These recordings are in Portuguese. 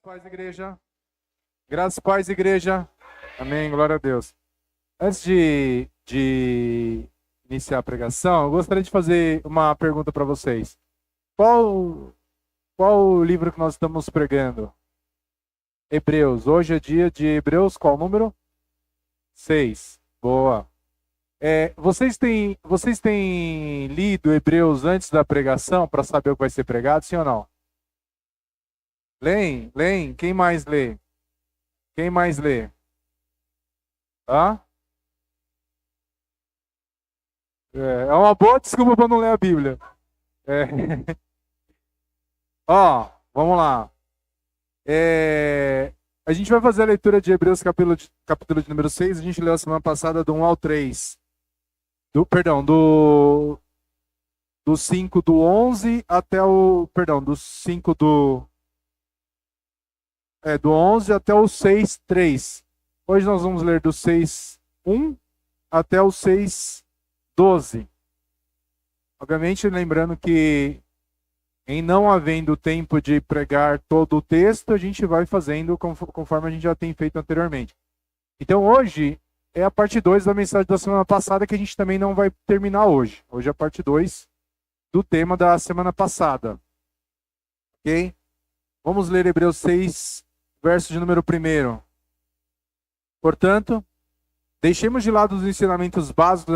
Paz, igreja. Graças, paz, igreja. Amém, glória a Deus. Antes de iniciar a pregação, eu gostaria de fazer uma pergunta para vocês. Qual o livro que nós estamos pregando? Hebreus. Hoje é dia de Hebreus, qual número? 6. Boa. Vocês têm lido Hebreus antes da pregação para saber o que vai ser pregado, sim ou não? Leem. Quem mais lê? Hã? É uma boa desculpa para não ler a Bíblia. Ó, vamos lá. A gente vai fazer a leitura de Hebreus capítulo de número 6. A gente leu a semana passada do 1 ao 3. Do 5 do 11 até o... Perdão, do 5 do 11 até o 6, 3. Hoje nós vamos ler do 6, 1 até o 6, 12. Obviamente, lembrando que em não havendo tempo de pregar todo o texto, a gente vai fazendo conforme a gente já tem feito anteriormente. Então hoje é a parte 2 da mensagem da semana passada, que a gente também não vai terminar hoje. Hoje é a parte 2 do tema da semana passada. Ok? Vamos ler Hebreus 6, verso de número 1. Portanto, deixemos de lado os ensinamentos básicos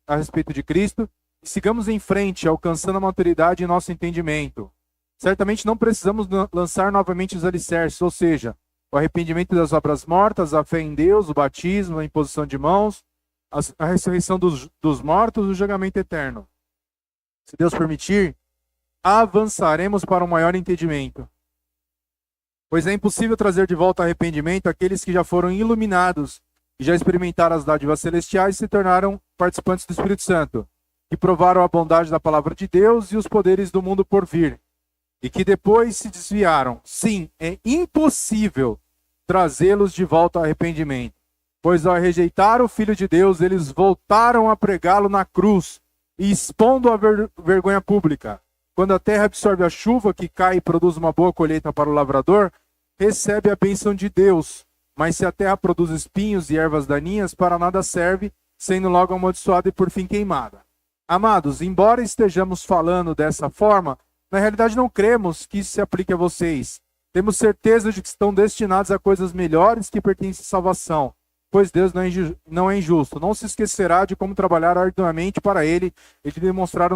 a respeito de Cristo e sigamos em frente, alcançando a maturidade em nosso entendimento. Certamente não precisamos lançar novamente os alicerces, ou seja, o arrependimento das obras mortas, a fé em Deus, o batismo, a imposição de mãos, a ressurreição dos mortos e o julgamento eterno. Se Deus permitir, avançaremos para um maior entendimento. Pois é impossível trazer de volta arrependimento aqueles que já foram iluminados e já experimentaram as dádivas celestiais e se tornaram participantes do Espírito Santo, que provaram a bondade da palavra de Deus e os poderes do mundo por vir, e que depois se desviaram. Sim, é impossível trazê-los de volta ao arrependimento, pois ao rejeitar o Filho de Deus, eles voltaram a pregá-lo na cruz e expondo a vergonha pública. Quando a terra absorve a chuva que cai e produz uma boa colheita para o lavrador, recebe a bênção de Deus. Mas se a terra produz espinhos e ervas daninhas, para nada serve, sendo logo amaldiçoada e por fim queimada. Amados, embora estejamos falando dessa forma, na realidade não cremos que isso se aplique a vocês. Temos certeza de que estão destinados a coisas melhores que pertencem à salvação, pois Deus não é injusto. Não se esquecerá de como trabalhar arduamente para Ele e de demonstrar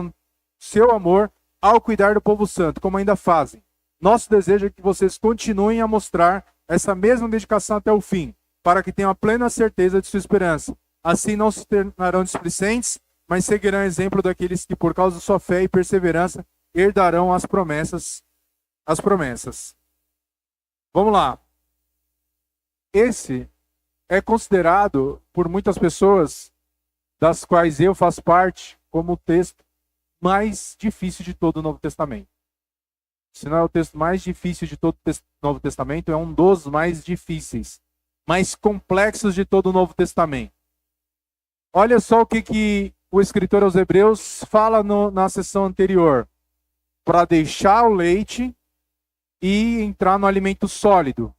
seu amor ao cuidar do povo santo, como ainda fazem. Nosso desejo é que vocês continuem a mostrar essa mesma dedicação até o fim, para que tenham a plena certeza de sua esperança. Assim não se tornarão displicentes, mas seguirão o exemplo daqueles que, por causa de sua fé e perseverança, herdarão as promessas. Vamos lá. Esse é considerado por muitas pessoas, das quais eu faço parte, como o texto mais difícil de todo o Novo Testamento. Se não é o texto mais difícil de todo o Novo Testamento, é um dos mais difíceis, mais complexos de todo o Novo Testamento. Olha só o que o escritor aos Hebreus fala na sessão anterior. Para deixar o leite e entrar no alimento sólido.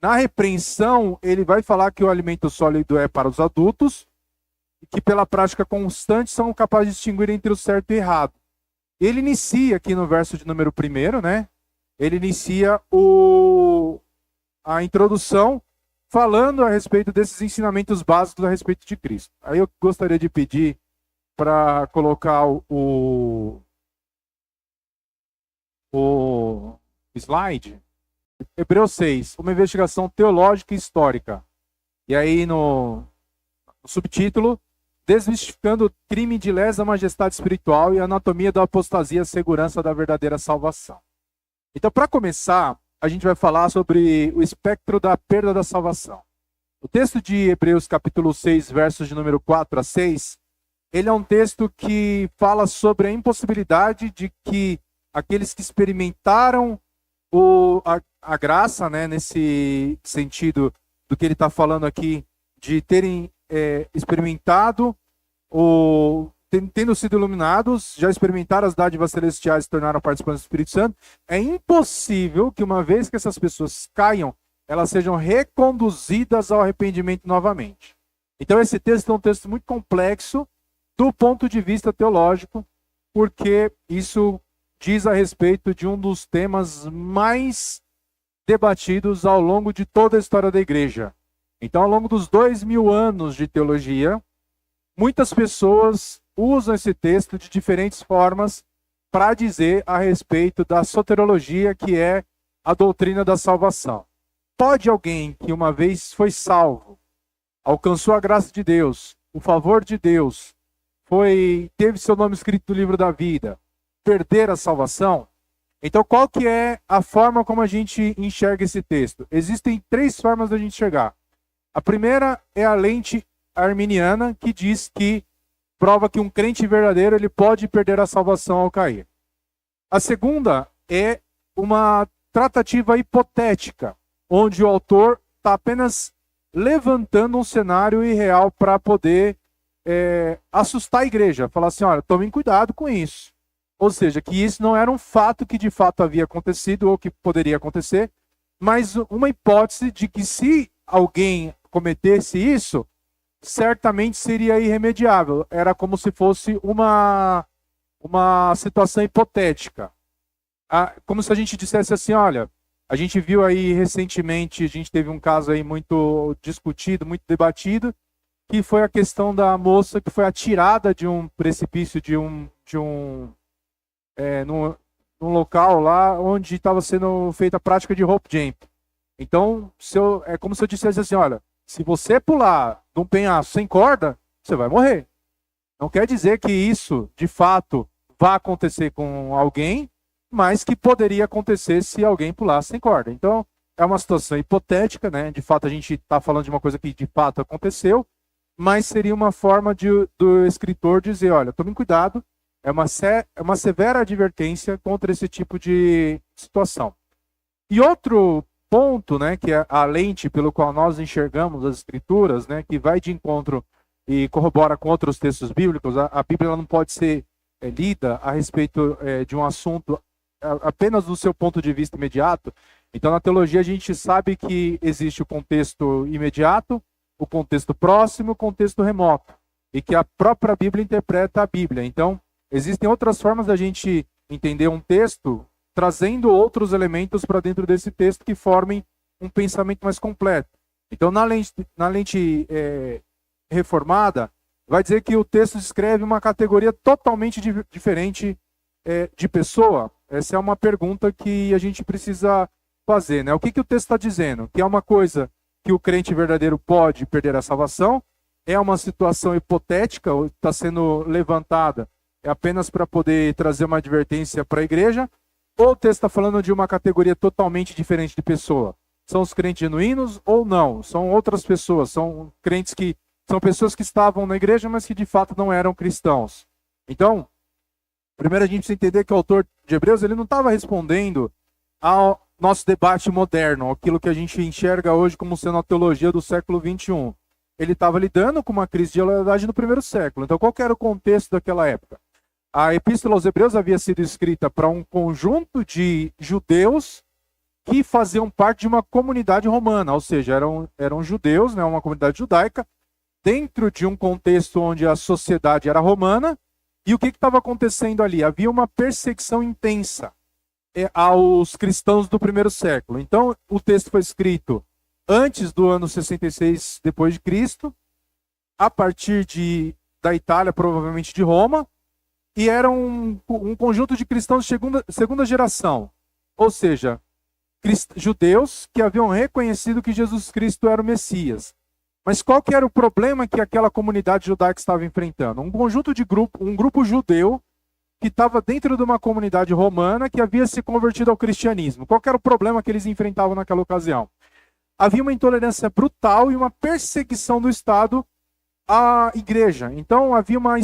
Na repreensão, ele vai falar que o alimento sólido é para os adultos e que pela prática constante são capazes de distinguir entre o certo e o errado. Ele inicia aqui no verso de número 1, né? Ele inicia a introdução falando a respeito desses ensinamentos básicos a respeito de Cristo. Aí eu gostaria de pedir para colocar o slide. Hebreus 6, uma investigação teológica e histórica. E aí no subtítulo, desmistificando o crime de lesa majestade espiritual e a anatomia da apostasia, segurança da verdadeira salvação. Então, para começar, a gente vai falar sobre o espectro da perda da salvação. O texto de Hebreus capítulo 6, versos de número 4 a 6, ele é um texto que fala sobre a impossibilidade de que aqueles que experimentaram a graça, né, nesse sentido do que ele está falando aqui, de terem experimentado tendo sido iluminados, já experimentaram as dádivas celestiais e se tornaram participantes do Espírito Santo, é impossível que uma vez que essas pessoas caiam, elas sejam reconduzidas ao arrependimento novamente. Então esse texto é um texto muito complexo do ponto de vista teológico, porque isso diz a respeito de um dos temas mais debatidos ao longo de toda a história da igreja. Então, ao longo dos 2000 anos de teologia, muitas pessoas usam esse texto de diferentes formas para dizer a respeito da soteriologia, que é a doutrina da salvação. Pode alguém que uma vez foi salvo, alcançou a graça de Deus, o favor de Deus, teve seu nome escrito no livro da vida, perder a salvação? Então, qual que é a forma como a gente enxerga esse texto? Existem 3 formas da gente enxergar. A primeira é a lente arminiana, que diz que prova que um crente verdadeiro ele pode perder a salvação ao cair. A segunda é uma tratativa hipotética, onde o autor está apenas levantando um cenário irreal para poder assustar a igreja. Falar assim, olha, tomem cuidado com isso. Ou seja, que isso não era um fato que de fato havia acontecido ou que poderia acontecer, mas uma hipótese de que se alguém cometesse isso, certamente seria irremediável. Era como se fosse uma situação hipotética. Como se a gente dissesse assim, olha, a gente viu aí recentemente, a gente teve um caso aí muito discutido, muito debatido, que foi a questão da moça que foi atirada de um precipício num local lá onde estava sendo feita a prática de rope jump. Então, é como se eu dissesse assim, olha, se você pular de um penhasco sem corda, você vai morrer. Não quer dizer que isso, de fato, vá acontecer com alguém, mas que poderia acontecer se alguém pulasse sem corda. Então, é uma situação hipotética, né? De fato, a gente está falando de uma coisa que de fato aconteceu, mas seria uma forma do escritor dizer, olha, tomem cuidado, é uma severa advertência contra esse tipo de situação. E outro ponto, né, que é a lente pelo qual nós enxergamos as escrituras, né, que vai de encontro e corrobora com outros textos bíblicos. A Bíblia ela não pode ser lida a respeito de um assunto apenas do seu ponto de vista imediato. Então, na teologia, a gente sabe que existe o contexto imediato, o contexto próximo, o contexto remoto, e que a própria Bíblia interpreta a Bíblia. Então, existem outras formas da gente entender um texto, trazendo outros elementos para dentro desse texto que formem um pensamento mais completo. Então, na lente reformada, vai dizer que o texto descreve uma categoria totalmente diferente de pessoa. Essa é uma pergunta que a gente precisa fazer, né? O que o texto está dizendo? Que é uma coisa que o crente verdadeiro pode perder a salvação, é uma situação hipotética, está sendo levantada apenas para poder trazer uma advertência para a igreja, ou o texto está falando de uma categoria totalmente diferente de pessoa? São os crentes genuínos ou não? São outras pessoas, são crentes que são pessoas que estavam na igreja, mas que de fato não eram cristãos. Então, primeiro a gente precisa entender que o autor de Hebreus ele não estava respondendo ao nosso debate moderno, aquilo que a gente enxerga hoje como sendo a teologia do século XXI. Ele estava lidando com uma crise de lealdade no primeiro século. Então, qual que era o contexto daquela época? A Epístola aos Hebreus havia sido escrita para um conjunto de judeus que faziam parte de uma comunidade romana, ou seja, eram judeus, né, uma comunidade judaica, dentro de um contexto onde a sociedade era romana. E o que estava acontecendo ali? Havia uma perseguição intensa aos cristãos do primeiro século. Então, o texto foi escrito antes do ano 66 depois de Cristo, a partir da Itália, provavelmente de Roma, e era um conjunto de cristãos de segunda geração, ou seja, judeus que haviam reconhecido que Jesus Cristo era o Messias. Mas qual que era o problema que aquela comunidade judaica estava enfrentando? Um grupo judeu que estava dentro de uma comunidade romana que havia se convertido ao cristianismo. Qual que era o problema que eles enfrentavam naquela ocasião? Havia uma intolerância brutal e uma perseguição do Estado à igreja. Então havia uma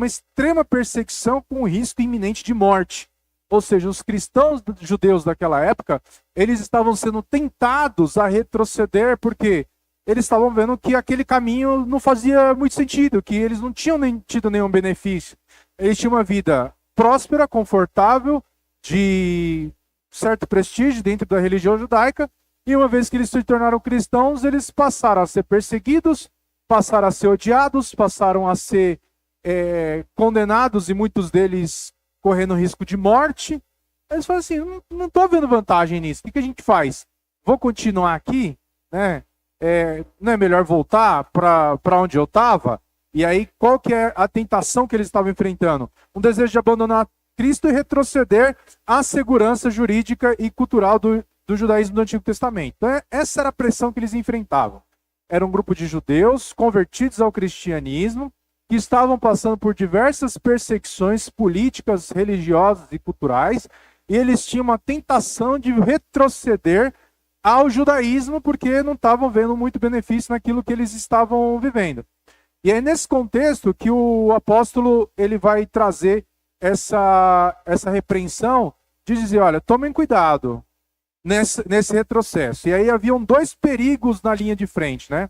extrema perseguição com o risco iminente de morte. Ou seja, os cristãos judeus daquela época, eles estavam sendo tentados a retroceder, porque eles estavam vendo que aquele caminho não fazia muito sentido, que eles não tinham tido nenhum benefício. Eles tinham uma vida próspera, confortável, de certo prestígio dentro da religião judaica, e uma vez que eles se tornaram cristãos, eles passaram a ser perseguidos, passaram a ser odiados, passaram a ser condenados, e muitos deles correndo risco de morte. Eles falam assim, não estou vendo vantagem nisso, o que a gente faz? Vou continuar aqui, né? Não é melhor voltar para onde eu estava? E aí, qual que é a tentação que eles estavam enfrentando? Um desejo de abandonar Cristo e retroceder à segurança jurídica e cultural do judaísmo do Antigo Testamento. Então, essa era a pressão que eles enfrentavam. Era um grupo de judeus convertidos ao cristianismo, que estavam passando por diversas perseguições políticas, religiosas e culturais, e eles tinham uma tentação de retroceder ao judaísmo, porque não estavam vendo muito benefício naquilo que eles estavam vivendo. E é nesse contexto que o apóstolo ele vai trazer essa repreensão de dizer, olha, tomem cuidado nesse retrocesso. E aí haviam dois perigos na linha de frente, né?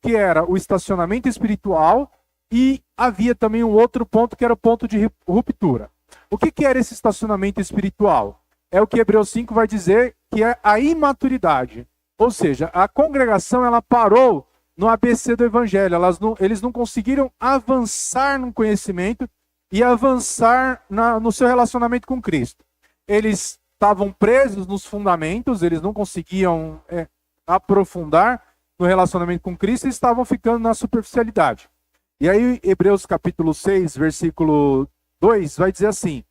Que era o estacionamento espiritual e havia também um outro ponto que era o ponto de ruptura. O que era esse estacionamento espiritual? É o que Hebreus 5 vai dizer, que é a imaturidade. Ou seja, a congregação ela parou no ABC do evangelho. Eles não conseguiram avançar no conhecimento e avançar no seu relacionamento com Cristo. Eles estavam presos nos fundamentos, eles não conseguiam aprofundar no relacionamento com Cristo e estavam ficando na superficialidade. E aí, Hebreus capítulo 6, versículo 2, vai dizer assim: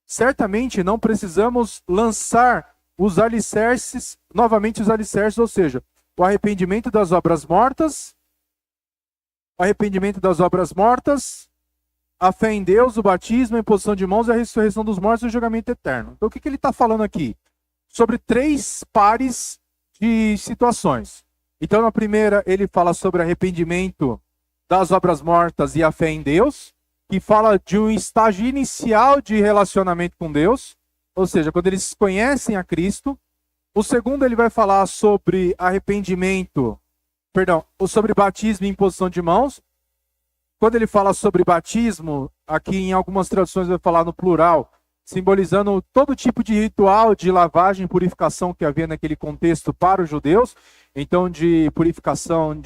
certamente não precisamos lançar os alicerces, novamente os alicerces, ou seja, o arrependimento das obras mortas, a fé em Deus, o batismo, a imposição de mãos, a ressurreição dos mortos e o julgamento eterno. Então, o que ele está falando aqui? Sobre três pares de situações. Então, na primeira, ele fala sobre arrependimento das obras mortas e a fé em Deus, que fala de um estágio inicial de relacionamento com Deus, ou seja, quando eles conhecem a Cristo. O segundo, ele vai falar sobre sobre batismo e imposição de mãos. Quando ele fala sobre batismo, aqui em algumas traduções vai falar no plural, simbolizando todo tipo de ritual de lavagem e purificação que havia naquele contexto para os judeus. Então, de purificação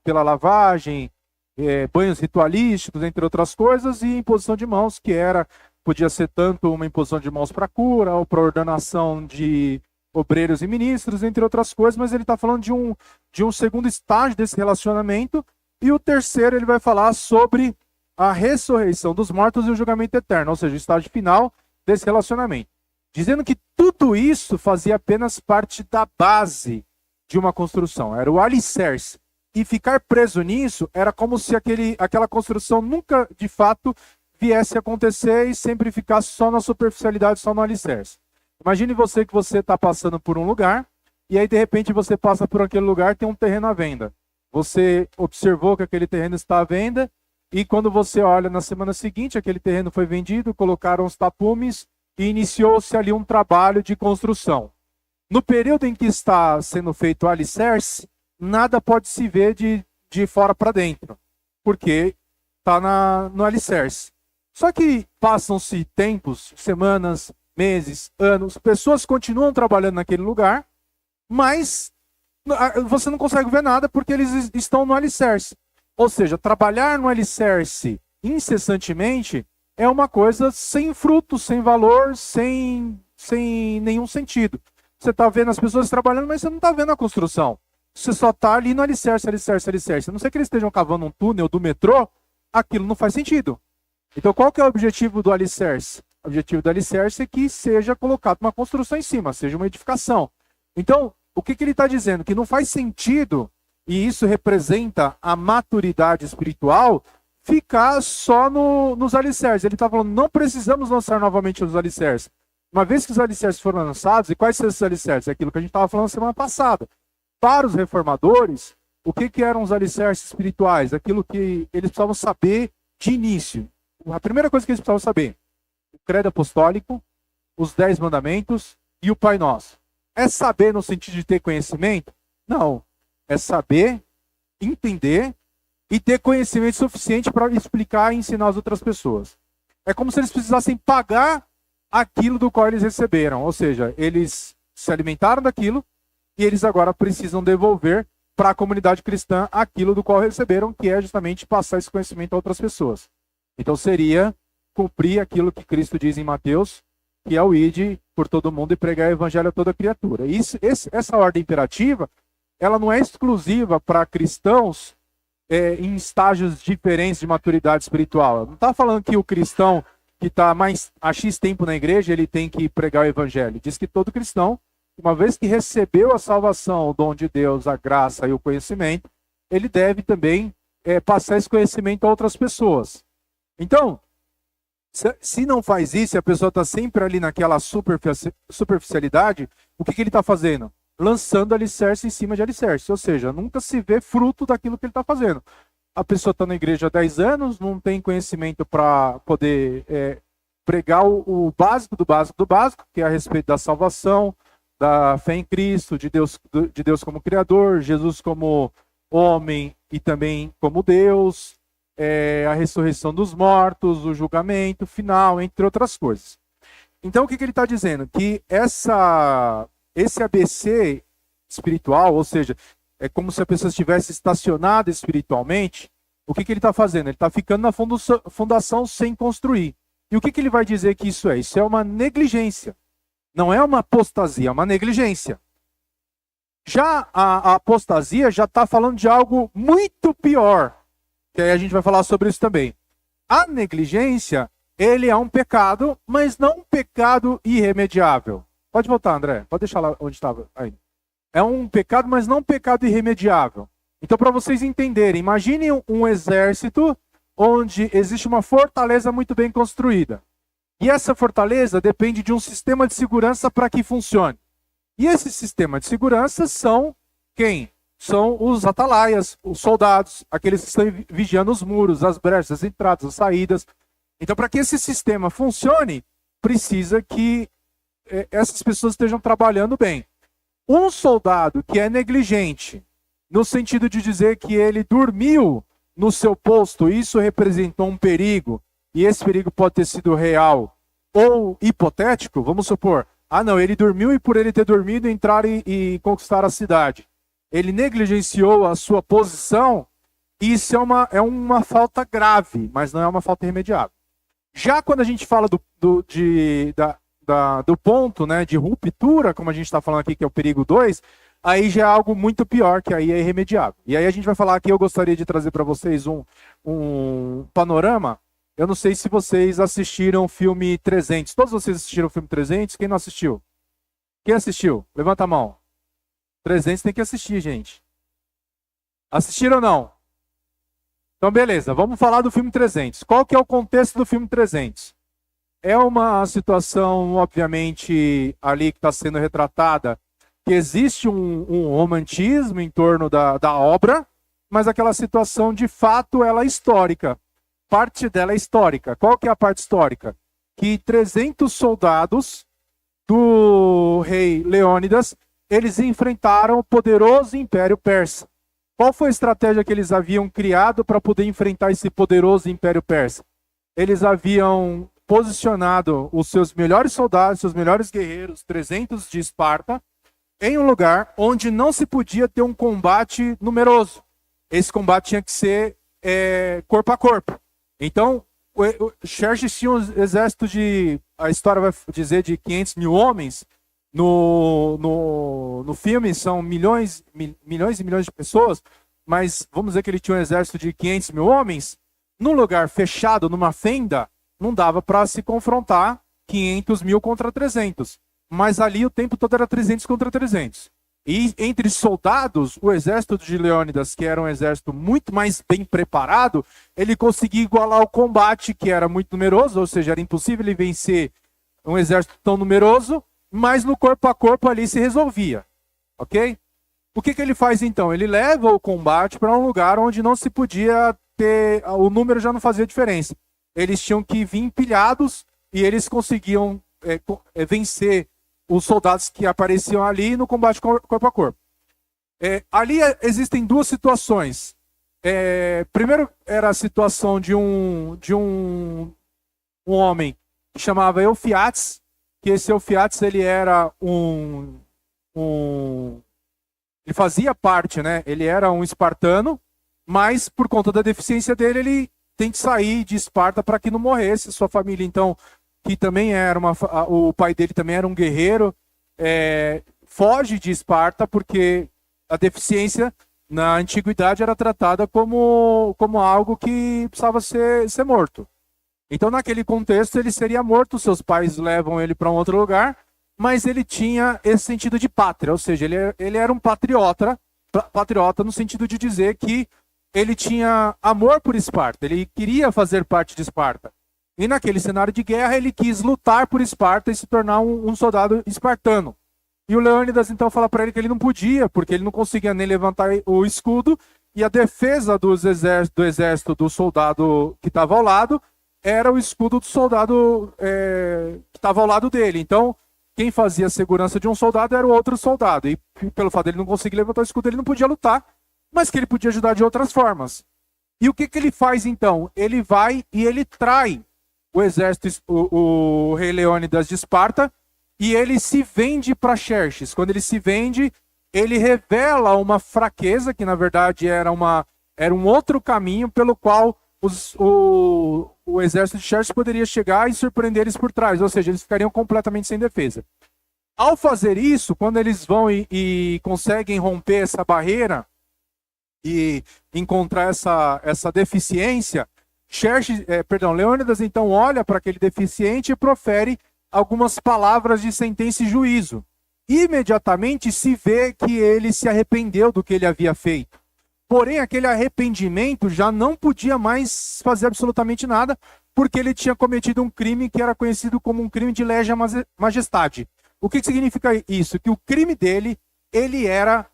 pela lavagem, banhos ritualísticos, entre outras coisas, e imposição de mãos, que podia ser tanto uma imposição de mãos para cura, ou para ordenação de obreiros e ministros, entre outras coisas, mas ele está falando de um segundo estágio desse relacionamento. E o terceiro, ele vai falar sobre a ressurreição dos mortos e o julgamento eterno, ou seja, o estágio final desse relacionamento. Dizendo que tudo isso fazia apenas parte da base de uma construção, era o alicerce. E ficar preso nisso era como se aquela construção nunca, de fato, viesse a acontecer e sempre ficasse só na superficialidade, só no alicerce. Imagine você que você está passando por um lugar, e aí de repente você passa por aquele lugar e tem um terreno à venda. Você observou que aquele terreno está à venda, e quando você olha na semana seguinte, aquele terreno foi vendido, colocaram os tapumes e iniciou-se ali um trabalho de construção. No período em que está sendo feito o alicerce, nada pode se ver de fora para dentro, porque está no alicerce. Só que passam-se tempos, semanas, meses, anos, pessoas continuam trabalhando naquele lugar, mas você não consegue ver nada porque eles estão no alicerce. Ou seja, trabalhar no alicerce incessantemente é uma coisa sem fruto, sem valor, sem nenhum sentido. Você está vendo as pessoas trabalhando, mas você não está vendo a construção. Você só está ali no alicerce, alicerce, alicerce. A não ser que eles estejam cavando um túnel do metrô, aquilo não faz sentido. Então, qual que é o objetivo do alicerce? O objetivo do alicerce é que seja colocado uma construção em cima, seja uma edificação. Então, o que ele está dizendo? Que não faz sentido, e isso representa a maturidade espiritual, ficar só nos alicerces. Ele está falando, não precisamos lançar novamente os alicerces. Uma vez que os alicerces foram lançados, e quais são esses alicerces? É aquilo que a gente estava falando semana passada. Para os reformadores, o que eram os alicerces espirituais? Aquilo que eles precisavam saber de início. A primeira coisa que eles precisavam saber: o credo apostólico, os 10 mandamentos e o Pai Nosso. É saber no sentido de ter conhecimento? Não. é saber, entender e ter conhecimento suficiente para explicar e ensinar as outras pessoas. É como se eles precisassem pagar aquilo do qual eles receberam. Ou seja, eles se alimentaram daquilo e eles agora precisam devolver para a comunidade cristã aquilo do qual receberam, que é justamente passar esse conhecimento a outras pessoas. Então seria cumprir aquilo que Cristo diz em Mateus, que é o ide por todo mundo e pregar o evangelho a toda criatura. Essa ordem imperativa, ela não é exclusiva para cristãos em estágios diferentes de maturidade espiritual. Não está falando que o cristão que está há X tempo na igreja, ele tem que pregar o evangelho. Diz que todo cristão, uma vez que recebeu a salvação, o dom de Deus, a graça e o conhecimento, ele deve também passar esse conhecimento a outras pessoas. Então, se não faz isso, e a pessoa está sempre ali naquela superficialidade, o que ele está fazendo? Lançando alicerce em cima de alicerce, ou seja, nunca se vê fruto daquilo que ele está fazendo. A pessoa está na igreja há 10 anos, não tem conhecimento para poder pregar o básico do básico do básico, que é a respeito da salvação, da fé em Cristo, de Deus como Criador, Jesus como homem e também como Deus, a ressurreição dos mortos, o julgamento final, entre outras coisas. Então o que ele está dizendo? Que esse ABC espiritual, ou seja, é como se a pessoa estivesse estacionada espiritualmente, o que ele está fazendo? Ele está ficando na fundação sem construir. E o que ele vai dizer que isso é? Isso é uma negligência. Não é uma apostasia, é uma negligência. Já a apostasia já está falando de algo muito pior. Que aí a gente vai falar sobre isso também. A negligência, ele é um pecado, mas não um pecado irremediável. Pode voltar, André. Pode deixar lá onde estava ainda. É um pecado, mas não um pecado irremediável. Então, para vocês entenderem, imagine um exército onde existe uma fortaleza muito bem construída. E essa fortaleza depende de um sistema de segurança para que funcione. E esse sistema de segurança são quem? São os atalaias, os soldados, aqueles que estão vigiando os muros, as brechas, as entradas, as saídas. Então, para que esse sistema funcione, precisa que essas pessoas estejam trabalhando bem. Um soldado que é negligente, no sentido de dizer que ele dormiu no seu posto, isso representou um perigo, e esse perigo pode ter sido real ou hipotético, vamos supor, não, ele dormiu e por ele ter dormido entraram e conquistaram a cidade. Ele negligenciou a sua posição, isso é uma falta grave, mas não é uma falta irremediável. Já quando a gente fala do ponto, né, de ruptura, como a gente está falando aqui, que é o perigo 2, aí já é algo muito pior, que aí é irremediável. E aí a gente vai falar aqui, eu gostaria de trazer para vocês um panorama. Eu não sei se vocês assistiram o filme 300. Todos vocês assistiram o filme 300? Quem não assistiu? Quem assistiu? Levanta a mão. 300 tem que assistir, gente. Assistiram ou não? Então, beleza. Vamos falar do filme 300. Qual que é o contexto do filme 300? É uma situação, obviamente, ali que está sendo retratada, que existe um romantismo em torno da obra, mas aquela situação, de fato, ela é histórica. Parte dela é histórica. Qual que é a parte histórica? Que 300 soldados do rei Leônidas, eles enfrentaram o poderoso Império Persa. Qual foi a estratégia que eles haviam criado para poder enfrentar esse poderoso Império Persa? Eles haviam posicionado os seus melhores soldados, seus melhores guerreiros, 300 de Esparta, em um lugar onde não se podia ter um combate numeroso. Esse combate tinha que ser corpo a corpo. Então, Xerxes tinha um exército a história vai dizer, de 500 mil homens. No filme são milhões e milhões de pessoas, mas vamos dizer que ele tinha um exército de 500 mil homens. Num lugar fechado, numa fenda, não dava para se confrontar 500 mil contra 300. Mas ali o tempo todo era 300 contra 300. E entre soldados, o exército de Leônidas, que era um exército muito mais bem preparado, ele conseguia igualar o combate, que era muito numeroso, ou seja, era impossível ele vencer um exército tão numeroso, mas no corpo a corpo ali se resolvia. Ok? O que ele faz então? Ele leva o combate para um lugar onde não se podia ter, o número já não fazia diferença. Eles tinham que vir empilhados e eles conseguiam vencer os soldados que apareciam ali no combate corpo a corpo. Ali existem duas situações. Primeiro era a situação de um homem que chamava Eufiates, que esse Eufiates ele era ele fazia parte, né? Ele era um espartano, mas por conta da deficiência dele, ele tem que sair de Esparta para que não morresse. Sua família, então, que também era o pai dele também era um guerreiro, foge de Esparta porque a deficiência na antiguidade era tratada como algo que precisava ser morto. Então, naquele contexto, ele seria morto, seus pais levam ele para um outro lugar, mas ele tinha esse sentido de pátria, ou seja, ele era um patriota no sentido de dizer que ele tinha amor por Esparta, ele queria fazer parte de Esparta. E naquele cenário de guerra, ele quis lutar por Esparta e se tornar um soldado espartano. E o Leônidas então fala para ele que ele não podia, porque ele não conseguia nem levantar o escudo, e a defesa do exército do soldado que estava ao lado era o escudo do soldado que estava ao lado dele. Então, quem fazia a segurança de um soldado era o outro soldado. E pelo fato dele não conseguir levantar o escudo, ele não podia lutar, mas que ele podia ajudar de outras formas. E o que ele faz então? Ele vai e ele trai o exército, o rei Leônidas de Esparta, e ele se vende para Xerxes. Quando ele se vende, ele revela uma fraqueza, que na verdade era um outro caminho pelo qual o exército de Xerxes poderia chegar e surpreender eles por trás, ou seja, eles ficariam completamente sem defesa. Ao fazer isso, quando eles vão e conseguem romper essa barreira e encontrar essa deficiência, Leônidas então olha para aquele deficiente e profere algumas palavras de sentença e juízo. Imediatamente se vê que ele se arrependeu do que ele havia feito. Porém, aquele arrependimento já não podia mais fazer absolutamente nada, porque ele tinha cometido um crime que era conhecido como um crime de lesa majestade. O que significa isso? Que o crime dele, ele era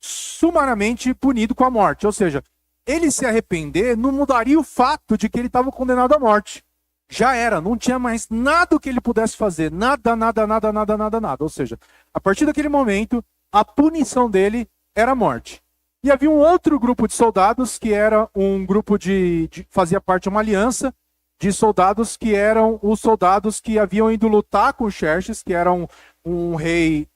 sumariamente punido com a morte. Ou seja, ele se arrepender não mudaria o fato de que ele estava condenado à morte. Já era, não tinha mais nada que ele pudesse fazer. Nada. Ou seja, a partir daquele momento, a punição dele era a morte. E havia um outro grupo de soldados, que era um grupo fazia parte de uma aliança de soldados, que eram os soldados que haviam ido lutar com Xerxes, que era um rei,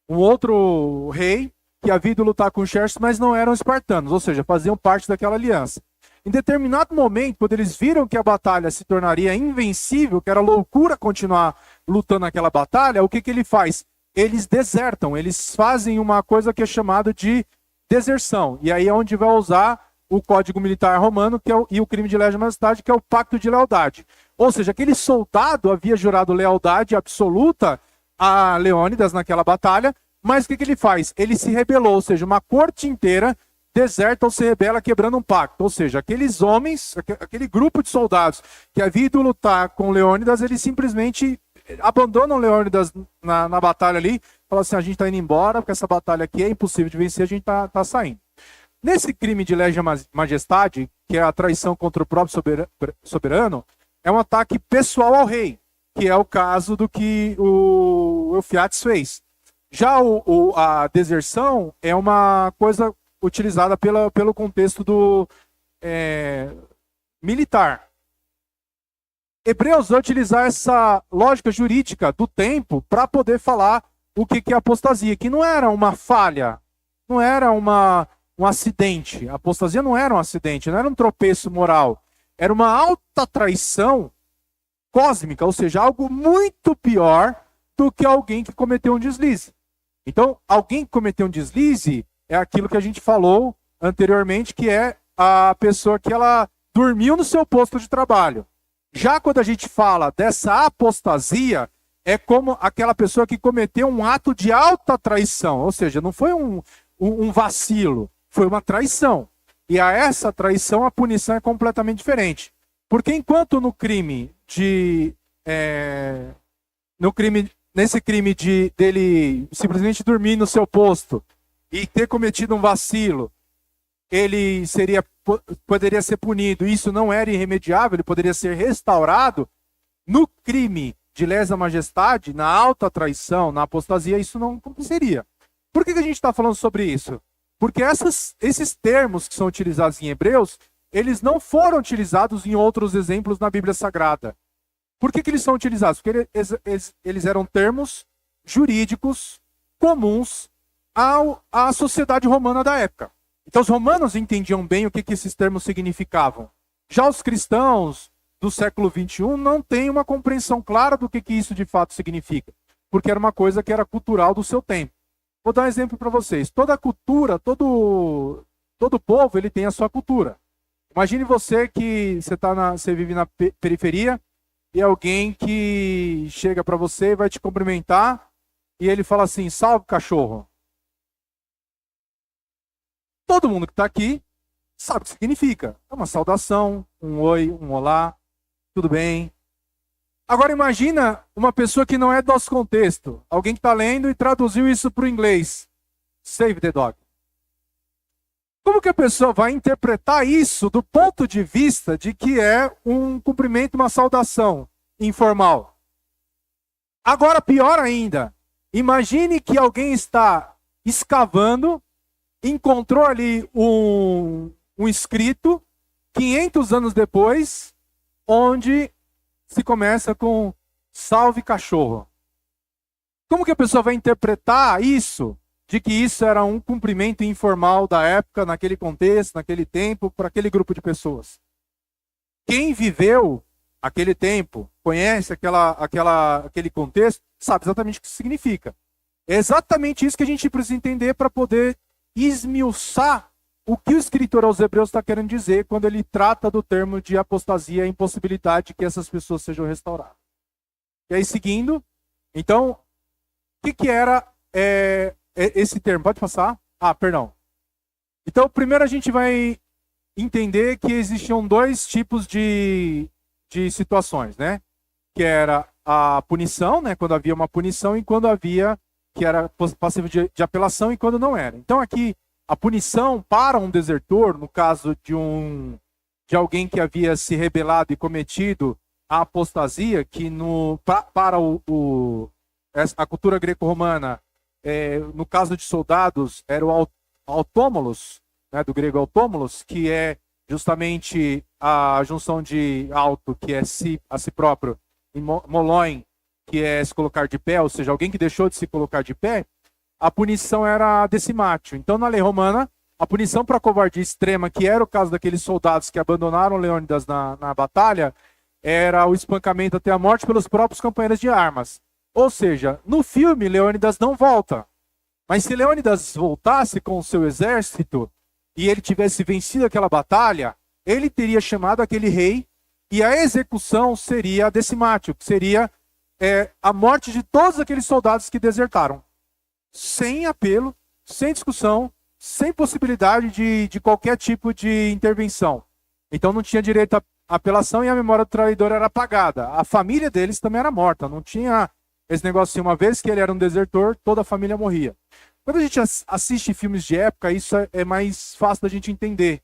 um outro rei que havia ido lutar com Xerxes, mas não eram espartanos, ou seja, faziam parte daquela aliança. Em determinado momento, quando eles viram que a batalha se tornaria invencível, que era loucura continuar lutando naquela batalha, o que ele faz? Eles desertam, eles fazem uma coisa que é chamada de deserção. E aí é onde vai usar o Código Militar Romano e o crime de lesa majestade, que é o pacto de lealdade. Ou seja, aquele soldado havia jurado lealdade absoluta a Leônidas naquela batalha, mas o que ele faz? Ele se rebelou, ou seja, uma corte inteira deserta ou se rebela quebrando um pacto. Ou seja, aqueles homens, aquele grupo de soldados que havia ido lutar com Leônidas, eles simplesmente abandonam Leônidas na batalha ali, falam assim, a gente está indo embora, porque essa batalha aqui é impossível de vencer, a gente está saindo. Nesse crime de lesa majestade, que é a traição contra o próprio soberano, é um ataque pessoal ao rei, que é o caso do que o Eufiates fez. Já a deserção é uma coisa utilizada pelo contexto militar. Hebreus vai utilizar essa lógica jurídica do tempo para poder falar o que é apostasia, que não era uma falha, não era um acidente. A apostasia não era um acidente, não era um tropeço moral. Era uma alta traição cósmica, ou seja, algo muito pior do que alguém que cometeu um deslize. Então, alguém que cometeu um deslize é aquilo que a gente falou anteriormente, que é a pessoa que ela dormiu no seu posto de trabalho. Já quando a gente fala dessa apostasia, é como aquela pessoa que cometeu um ato de alta traição, ou seja, não foi um vacilo, foi uma traição. E a essa traição a punição é completamente diferente. Porque enquanto nesse crime dele simplesmente dormir no seu posto e ter cometido um vacilo, ele poderia ser punido, isso não era irremediável, ele poderia ser restaurado. No crime de lesa majestade, na alta traição, na apostasia, isso não aconteceria. Por que a gente está falando sobre isso? Porque esses termos que são utilizados em Hebreus, eles não foram utilizados em outros exemplos na Bíblia Sagrada. Por que eles são utilizados? Porque eles eram termos jurídicos comuns à sociedade romana da época. Então os romanos entendiam bem o que esses termos significavam. Já os cristãos do século XXI não têm uma compreensão clara do que isso de fato significa, porque era uma coisa que era cultural do seu tempo. Vou dar um exemplo para vocês. Toda cultura, todo povo, ele tem a sua cultura. Imagine você que você vive na periferia e alguém que chega para você e vai te cumprimentar e ele fala assim: salve, cachorro. Todo mundo que está aqui sabe o que significa. É uma saudação, um oi, um olá, tudo bem. Agora imagina uma pessoa que não é do nosso contexto. Alguém que está lendo e traduziu isso para o inglês. Save the dog. Como que a pessoa vai interpretar isso do ponto de vista de que é um cumprimento, uma saudação informal? Agora, pior ainda, imagine que alguém está escavando, encontrou ali um escrito, 500 anos depois, onde se começa com salve cachorro. Como que a pessoa vai interpretar isso, de que isso era um cumprimento informal da época, naquele contexto, naquele tempo, para aquele grupo de pessoas? Quem viveu aquele tempo, conhece aquele contexto, sabe exatamente o que isso significa. É exatamente isso que a gente precisa entender para poder esmiuçar o que o escritor aos Hebreus está querendo dizer quando ele trata do termo de apostasia e impossibilidade de que essas pessoas sejam restauradas. E aí, seguindo, então, o que era esse termo? Pode passar? Perdão. Então, primeiro a gente vai entender que existiam dois tipos de situações, né? Que era a punição, né? Quando havia uma punição, e quando havia, que era passível de apelação, e quando não era. Então, aqui, a punição para um desertor, no caso de alguém que havia se rebelado e cometido a apostasia, que para a cultura greco-romana, no caso de soldados, era o autômulos, né, do grego autômulos, que é justamente a junção de auto, que é a si próprio, e molóin, que é se colocar de pé, ou seja, alguém que deixou de se colocar de pé. A punição era decimatio. Então, na lei romana, a punição para a covardia extrema, que era o caso daqueles soldados que abandonaram Leônidas na batalha, era o espancamento até a morte pelos próprios companheiros de armas. Ou seja, no filme, Leônidas não volta. Mas se Leônidas voltasse com o seu exército e ele tivesse vencido aquela batalha, ele teria chamado aquele rei e a execução seria a decimatio, que seria a morte de todos aqueles soldados que desertaram. Sem apelo, sem discussão, sem possibilidade de qualquer tipo de intervenção. Então não tinha direito à apelação e a memória do traidor era apagada. A família deles também era morta. Não tinha esse negócio assim, uma vez que ele era um desertor, toda a família morria. Quando a gente assiste filmes de época, isso é mais fácil da gente entender.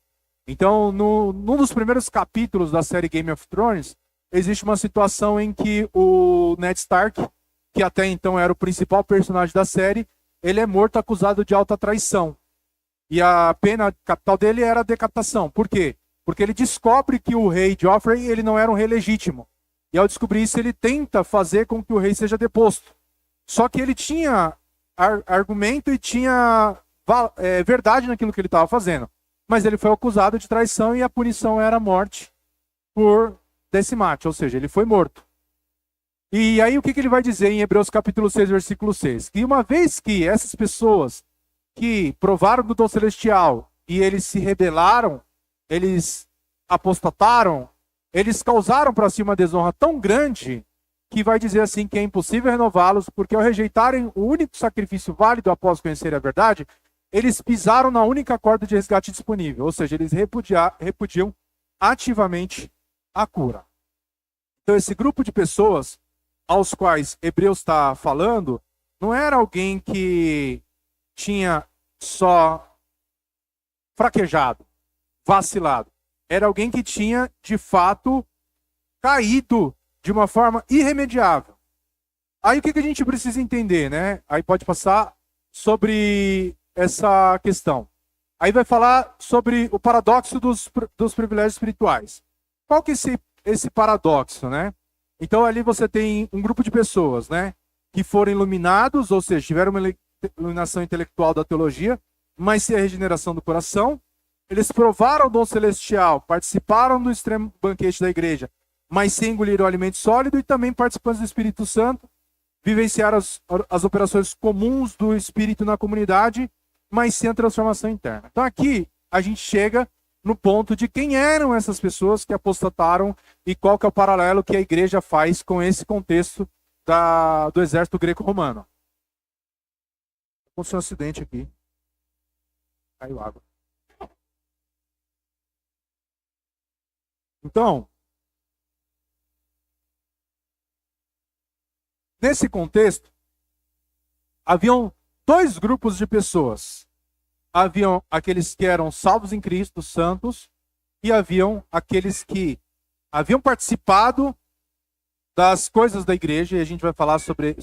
Então, num dos primeiros capítulos da série Game of Thrones, existe uma situação em que o Ned Stark, que até então era o principal personagem da série, ele é morto acusado de alta traição. E a pena capital dele era a decapitação. Por quê? Porque ele descobre que o rei Joffrey ele não era um rei legítimo. E ao descobrir isso, ele tenta fazer com que o rei seja deposto. Só que ele tinha argumento e tinha verdade naquilo que ele estava fazendo. Mas ele foi acusado de traição e a punição era a morte por decimatio, ou seja, ele foi morto. E aí o que ele vai dizer em Hebreus capítulo 6, versículo 6? Que uma vez que essas pessoas que provaram do dom celestial e eles se rebelaram, eles apostataram, eles causaram para si uma desonra tão grande que vai dizer assim que é impossível renová-los, porque ao rejeitarem o único sacrifício válido após conhecer a verdade, eles pisaram na única corda de resgate disponível, ou seja, eles repudiam ativamente a cura. Então esse grupo de pessoas aos quais Hebreus está falando, não era alguém que tinha só fraquejado, vacilado. Era alguém que tinha, de fato, caído de uma forma irremediável. Aí o que a gente precisa entender, né? Aí pode passar sobre essa questão. Aí vai falar sobre o paradoxo dos privilégios espirituais. Qual que é esse paradoxo, né? Então ali você tem um grupo de pessoas, né? Que foram iluminados, ou seja, tiveram uma iluminação intelectual da teologia, mas sem a regeneração do coração. Eles provaram o dom celestial, participaram do extremo banquete da igreja, mas sem engolir o alimento sólido, e também participantes do Espírito Santo, vivenciaram as operações comuns do Espírito na comunidade, mas sem a transformação interna. Então aqui a gente chega no ponto de quem eram essas pessoas que apostataram e qual que é o paralelo que a igreja faz com esse contexto do exército greco-romano. Aconteceu um acidente aqui. Caiu água. Então, nesse contexto, haviam dois grupos de pessoas. Haviam aqueles que eram salvos em Cristo, santos, e haviam aqueles que haviam participado das coisas da igreja, e a gente vai falar sobre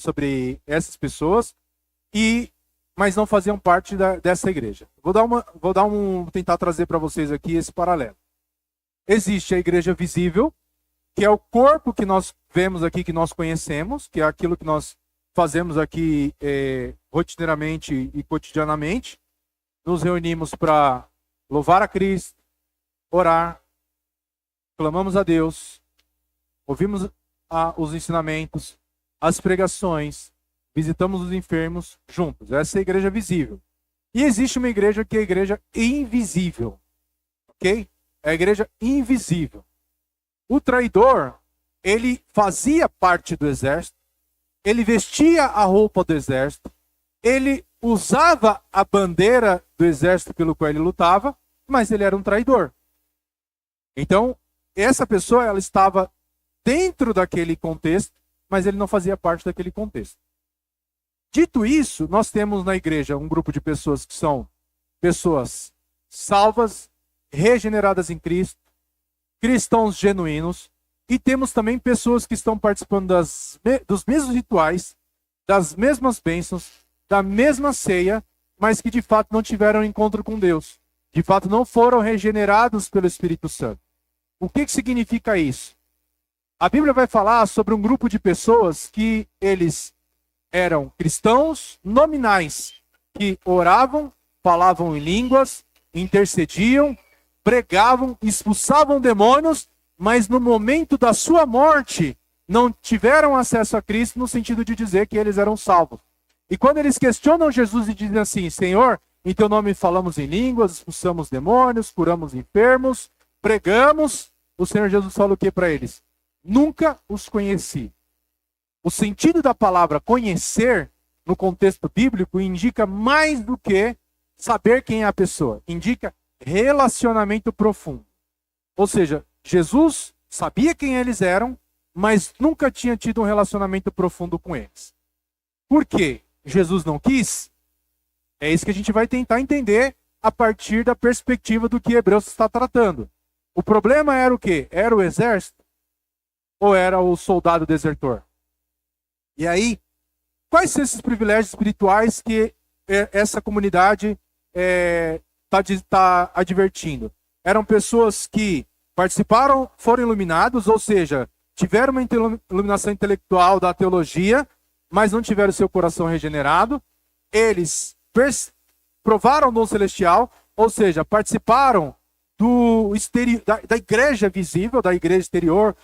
essas pessoas, mas não faziam parte dessa igreja. Tentar trazer para vocês aqui esse paralelo. Existe a igreja visível, que é o corpo que nós vemos aqui, que nós conhecemos, que é aquilo que nós fazemos aqui rotineiramente e cotidianamente. Nos reunimos para louvar a Cristo, orar, clamamos a Deus, ouvimos os ensinamentos, as pregações, visitamos os enfermos juntos. Essa é a igreja visível. E existe uma igreja que é a igreja invisível. Ok? É a igreja invisível. O traidor, ele fazia parte do exército, ele vestia a roupa do exército, ele usava a bandeira do exército pelo qual ele lutava, mas ele era um traidor. Então, essa pessoa, ela estava dentro daquele contexto, mas ele não fazia parte daquele contexto. Dito isso, nós temos na igreja um grupo de pessoas que são pessoas salvas, regeneradas em Cristo, cristãos genuínos, e temos também pessoas que estão participando dos mesmos rituais, das mesmas bênçãos, da mesma ceia, mas que de fato não tiveram encontro com Deus. De fato não foram regenerados pelo Espírito Santo. O que significa isso? A Bíblia vai falar sobre um grupo de pessoas que eles eram cristãos nominais, que oravam, falavam em línguas, intercediam, pregavam, expulsavam demônios, mas no momento da sua morte não tiveram acesso a Cristo, no sentido de dizer que eles eram salvos. E quando eles questionam Jesus e dizem assim: Senhor, em teu nome falamos em línguas, expulsamos demônios, curamos enfermos, pregamos, o Senhor Jesus fala o que para eles? Nunca os conheci. O sentido da palavra conhecer, no contexto bíblico, indica mais do que saber quem é a pessoa. Indica relacionamento profundo. Ou seja, Jesus sabia quem eles eram, mas nunca tinha tido um relacionamento profundo com eles. Por quê? Jesus não quis? É isso que a gente vai tentar entender a partir da perspectiva do que Hebreus está tratando. O problema era o quê? Era o exército? Ou era o soldado desertor? E aí, quais são esses privilégios espirituais que essa comunidade está advertindo? Eram pessoas que participaram, foram iluminados, ou seja, tiveram uma iluminação intelectual da teologia, mas não tiveram seu coração regenerado. Eles provaram o dom celestial, ou seja, participaram da igreja visível, da igreja exterior,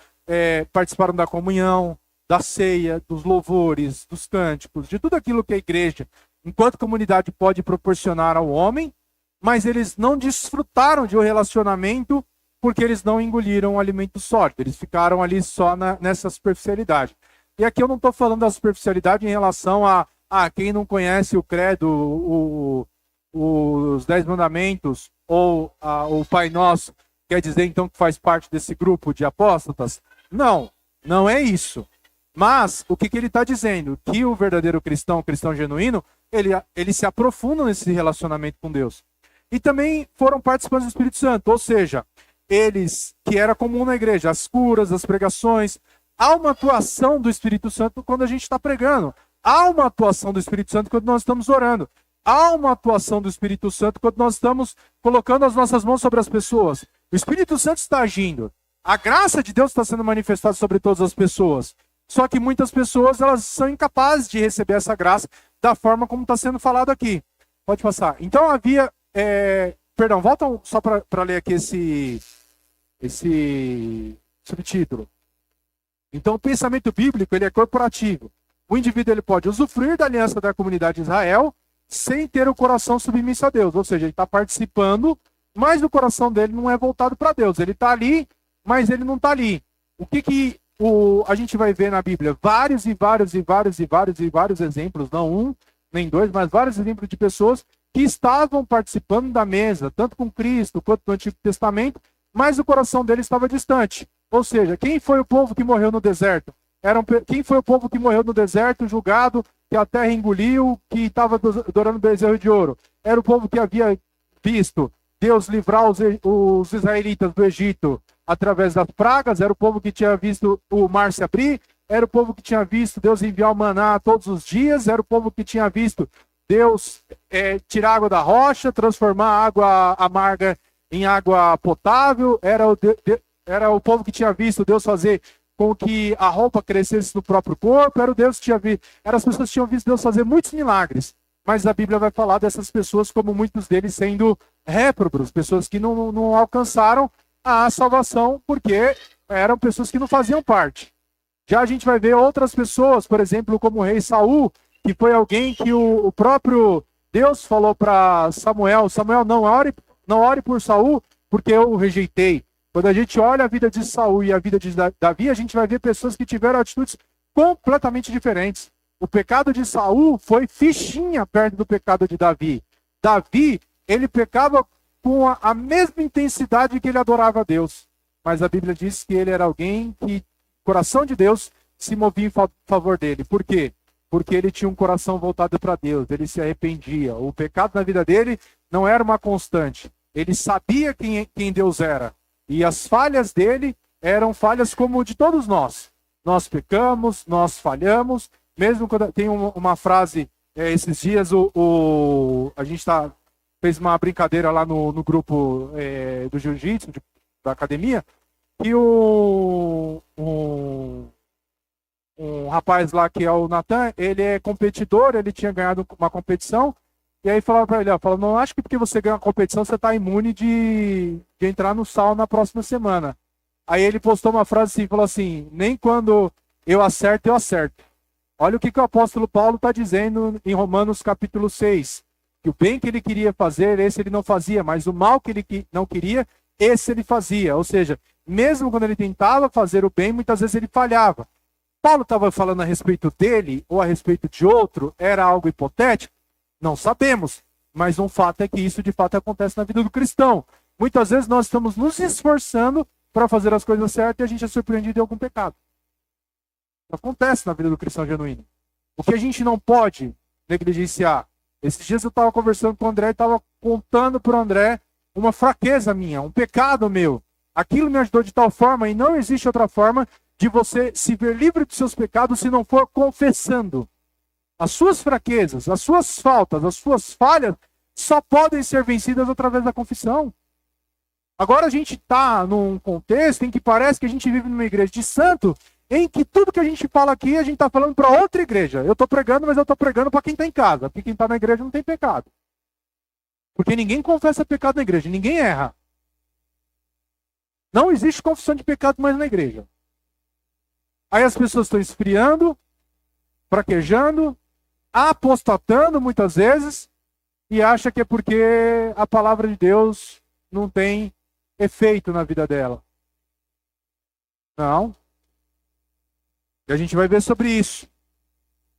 participaram da comunhão, da ceia, dos louvores, dos cânticos, de tudo aquilo que a igreja, enquanto comunidade, pode proporcionar ao homem, mas eles não desfrutaram de um relacionamento porque eles não engoliram o alimento sólido, eles ficaram ali só nessa superficialidade. E aqui eu não estou falando da superficialidade em relação a quem não conhece o credo, os 10 mandamentos ou o Pai Nosso, quer dizer então que faz parte desse grupo de apóstatas? Não, não é isso. Mas o que ele está dizendo? Que o verdadeiro cristão, o cristão genuíno, ele se aprofunda nesse relacionamento com Deus. E também foram participantes do Espírito Santo, ou seja, eles, que era comum na igreja, as curas, as pregações, há uma atuação do Espírito Santo quando a gente está pregando. Há uma atuação do Espírito Santo quando nós estamos orando. Há uma atuação do Espírito Santo quando nós estamos colocando as nossas mãos sobre as pessoas. O Espírito Santo está agindo. A graça de Deus está sendo manifestada sobre todas as pessoas. Só que muitas pessoas elas são incapazes de receber essa graça da forma como está sendo falado aqui. Pode passar. Então havia... Perdão, volta só para ler aqui esse subtítulo. Então o pensamento bíblico ele é corporativo. O indivíduo ele pode usufruir da aliança da comunidade de Israel sem ter o coração submisso a Deus. Ou seja, ele está participando, mas o coração dele não é voltado para Deus. Ele está ali, mas ele não está ali. O que a gente vai ver na Bíblia? Vários exemplos, não um, nem dois, mas vários exemplos de pessoas que estavam participando da mesa, tanto com Cristo quanto no Antigo Testamento, mas o coração deles estava distante. Ou seja, quem foi o povo que morreu no deserto? Quem foi o povo que morreu no deserto, julgado, que a terra engoliu, que estava adorando bezerro de ouro? Era o povo que havia visto Deus livrar os israelitas do Egito através das pragas, era o povo que tinha visto o mar se abrir, era o povo que tinha visto Deus enviar o maná todos os dias, era o povo que tinha visto Deus tirar água da rocha, transformar a água amarga em água potável, era o povo que tinha visto Deus fazer com que a roupa crescesse no próprio corpo, eram as pessoas que tinham visto Deus fazer muitos milagres. Mas a Bíblia vai falar dessas pessoas como muitos deles sendo réprobos, pessoas que não alcançaram a salvação porque eram pessoas que não faziam parte. Já a gente vai ver outras pessoas, por exemplo, como o rei Saul, que foi alguém que o próprio Deus falou para Samuel, não ore por Saul, porque eu o rejeitei. Quando a gente olha a vida de Saul e a vida de Davi, a gente vai ver pessoas que tiveram atitudes completamente diferentes. O pecado de Saul foi fichinha perto do pecado de Davi. Davi, ele pecava com a mesma intensidade que ele adorava a Deus. Mas a Bíblia diz que ele era alguém que, o coração de Deus, se movia em favor dele. Por quê? Porque ele tinha um coração voltado para Deus, ele se arrependia. O pecado na vida dele não era uma constante. Ele sabia quem Deus era. E as falhas dele eram falhas como de todos nós. Nós pecamos, nós falhamos. Mesmo quando tem uma frase, esses dias a gente fez uma brincadeira lá no grupo do jiu-jitsu, da academia, que um rapaz lá que é o Natan, ele é competidor, ele tinha ganhado uma competição, e aí falaram para ele, não acho que porque você ganha uma competição você está imune de entrar no sal na próxima semana. Aí ele postou uma frase assim, falou assim, nem quando eu acerto. Olha o que o apóstolo Paulo está dizendo em Romanos capítulo 6, que o bem que ele queria fazer, esse ele não fazia, mas o mal que ele não queria, esse ele fazia. Ou seja, mesmo quando ele tentava fazer o bem, muitas vezes ele falhava. Paulo estava falando a respeito dele ou a respeito de outro? Era algo hipotético? Não sabemos, mas um fato é que isso de fato acontece na vida do cristão. Muitas vezes nós estamos nos esforçando para fazer as coisas certas e a gente é surpreendido em algum pecado. Acontece na vida do cristão genuíno. O que a gente não pode negligenciar. Esses dias eu estava conversando com o André e estava contando para o André uma fraqueza minha, um pecado meu. Aquilo me ajudou de tal forma e não existe outra forma de você se ver livre dos seus pecados se não for confessando. As suas fraquezas, as suas faltas, as suas falhas só podem ser vencidas através da confissão. Agora a gente está num contexto em que parece que a gente vive numa igreja de santo, em que tudo que a gente fala aqui, a gente está falando para outra igreja. Eu estou pregando, mas eu estou pregando para quem está em casa, porque quem está na igreja não tem pecado. Porque ninguém confessa pecado na igreja, ninguém erra. Não existe confissão de pecado mais na igreja. Aí as pessoas estão esfriando, fraquejando, apostatando muitas vezes, e acha que é porque a palavra de Deus não tem efeito na vida dela. Não. E a gente vai ver sobre isso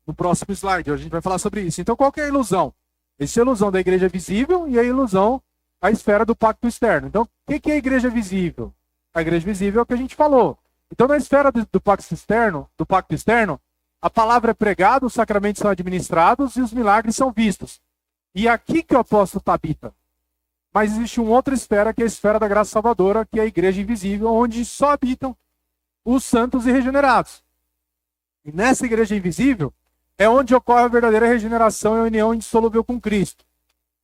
no próximo slide. A gente vai falar sobre isso. Então, qual que é a ilusão? Existe a ilusão da igreja visível e a ilusão, a esfera do pacto externo. Então, o que é a igreja visível? A igreja visível é o que a gente falou. Então, na esfera do pacto externo, a palavra é pregada, os sacramentos são administrados e os milagres são vistos. E aqui que o apóstolo habita. Mas existe uma outra esfera, que é a esfera da graça salvadora, que é a igreja invisível, onde só habitam os santos e regenerados. E nessa igreja invisível é onde ocorre a verdadeira regeneração e a união indissolúvel com Cristo.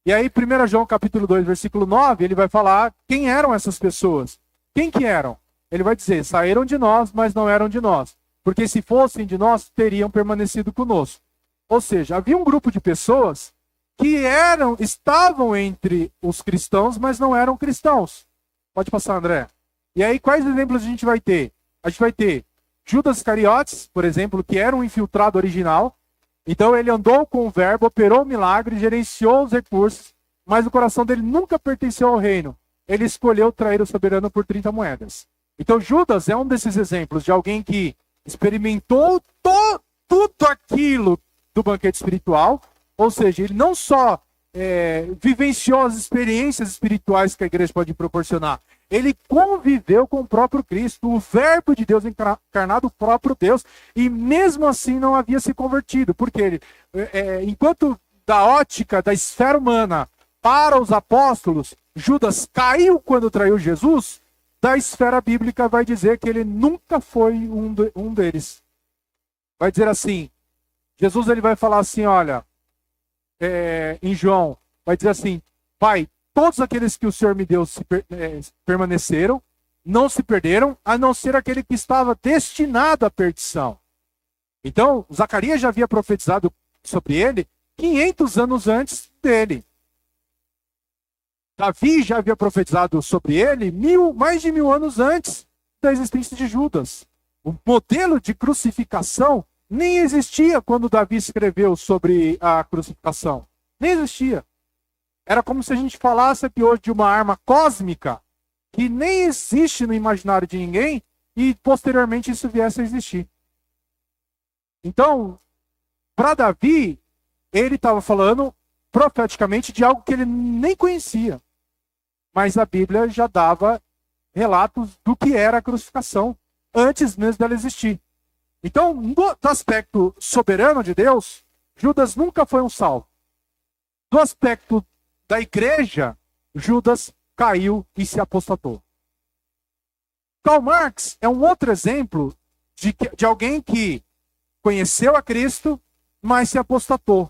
E aí, 1 João capítulo 2, versículo 9, ele vai falar quem eram essas pessoas. Quem que eram? Ele vai dizer, saíram de nós, mas não eram de nós. Porque se fossem de nós, teriam permanecido conosco. Ou seja, havia um grupo de pessoas que estavam entre os cristãos, mas não eram cristãos. Pode passar, André. E aí, quais exemplos a gente vai ter? A gente vai ter Judas Iscariotes, por exemplo, que era um infiltrado original. Então ele andou com o verbo, operou o milagre, gerenciou os recursos, mas o coração dele nunca pertenceu ao reino. Ele escolheu trair o soberano por 30 moedas. Então Judas é um desses exemplos de alguém que experimentou tudo aquilo do banquete espiritual, ou seja, ele não só vivenciou as experiências espirituais que a igreja pode proporcionar, ele conviveu com o próprio Cristo, o verbo de Deus encarnado, o próprio Deus, e mesmo assim não havia se convertido, porque ele, enquanto da ótica, da esfera humana, para os apóstolos, Judas caiu quando traiu Jesus, da esfera bíblica vai dizer que ele nunca foi um deles. Vai dizer assim, Jesus ele vai falar assim, olha, em João, vai dizer assim, Pai, todos aqueles que o Senhor me deu permaneceram, não se perderam, a não ser aquele que estava destinado à perdição. Então, Zacarias já havia profetizado sobre ele 500 anos antes dele. Davi já havia profetizado sobre ele mais de 1000 anos antes da existência de Judas. O modelo de crucificação nem existia quando Davi escreveu sobre a crucificação. Nem existia. Era como se a gente falasse aqui hoje de uma arma cósmica que nem existe no imaginário de ninguém e posteriormente isso viesse a existir. Então, para Davi, ele estava falando profeticamente de algo que ele nem conhecia. Mas a Bíblia já dava relatos do que era a crucificação antes mesmo dela existir. Então, do aspecto soberano de Deus, Judas nunca foi um salvo. Do aspecto da igreja, Judas caiu e se apostatou. Karl Marx é um outro exemplo de alguém que conheceu a Cristo, mas se apostatou.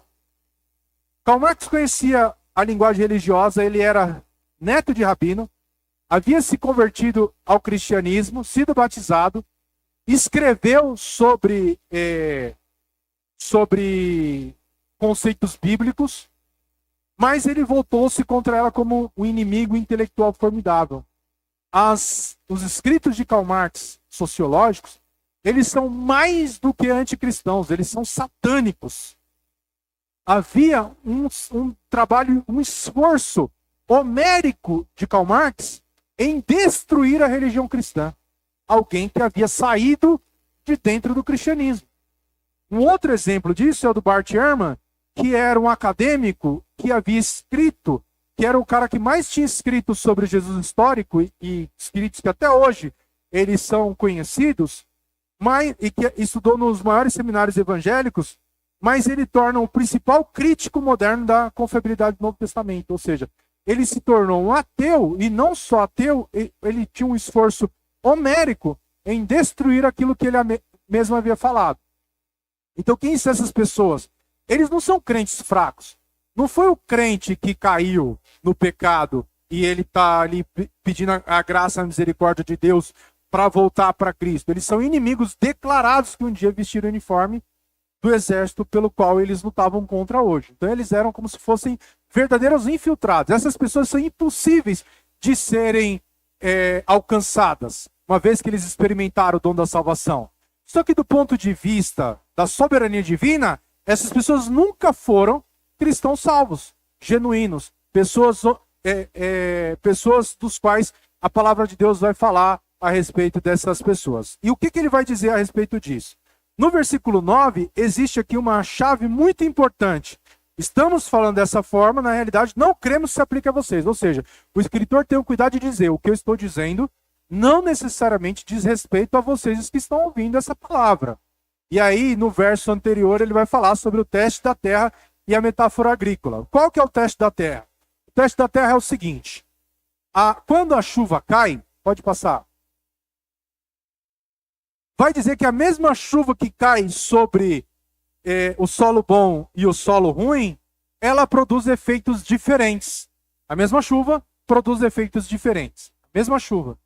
Karl Marx conhecia a linguagem religiosa, ele era neto de rabino, havia se convertido ao cristianismo, sido batizado, escreveu sobre conceitos bíblicos, mas ele voltou-se contra ela como um inimigo intelectual formidável. Os escritos de Karl Marx, sociológicos, eles são mais do que anticristãos, eles são satânicos. Havia um trabalho, um esforço homérico de Karl Marx em destruir a religião cristã. Alguém que havia saído de dentro do cristianismo. Um outro exemplo disso é o do Bart Ehrman, que era um acadêmico que havia escrito, que era o cara que mais tinha escrito sobre Jesus histórico, e escritos que até hoje eles são conhecidos, e que estudou nos maiores seminários evangélicos, mas ele torna o principal crítico moderno da confiabilidade do Novo Testamento. Ou seja, ele se tornou um ateu, e não só ateu, ele tinha um esforço homérico em destruir aquilo que ele mesmo havia falado. Então, quem são essas pessoas? Eles não são crentes fracos. Não foi o crente que caiu no pecado e ele está ali pedindo a graça e a misericórdia de Deus para voltar para Cristo. Eles são inimigos declarados que um dia vestiram o uniforme do exército pelo qual eles lutavam contra hoje. Então eles eram como se fossem verdadeiros infiltrados. Essas pessoas são impossíveis de serem alcançadas, uma vez que eles experimentaram o dom da salvação. Só que do ponto de vista da soberania divina, essas pessoas nunca foram cristãos salvos, genuínos, pessoas dos quais a palavra de Deus vai falar a respeito dessas pessoas. E o que ele vai dizer a respeito disso? No versículo 9, existe aqui uma chave muito importante. Estamos falando dessa forma, na realidade, não cremos que se aplique a vocês. Ou seja, o escritor tem o cuidado de dizer o que eu estou dizendo não necessariamente diz respeito a vocês que estão ouvindo essa palavra. E aí, no verso anterior, ele vai falar sobre o teste da terra e a metáfora agrícola. Qual que é o teste da terra? O teste da terra é o seguinte. Quando a chuva cai, pode passar. vai dizer que a mesma chuva que cai sobre o solo bom e o solo ruim, ela produz efeitos diferentes. A mesma chuva produz efeitos diferentes. A mesma chuva.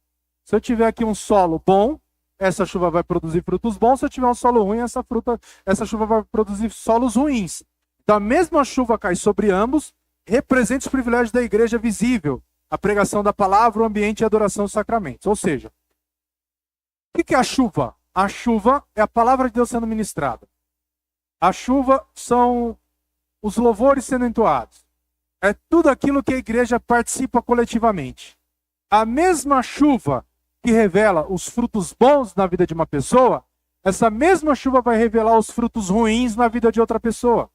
Se eu tiver aqui um solo bom, essa chuva vai produzir frutos bons. Se eu tiver um solo ruim, essa chuva vai produzir solos ruins. Então a mesma chuva cai sobre ambos, representa os privilégios da igreja visível, a pregação da palavra, o ambiente e a adoração dos sacramentos. Ou seja, o que é a chuva? A chuva é a palavra de Deus sendo ministrada. A chuva são os louvores sendo entoados. É tudo aquilo que a igreja participa coletivamente. A mesma chuva que revela os frutos bons na vida de uma pessoa, essa mesma chuva vai revelar os frutos ruins na vida de outra pessoa.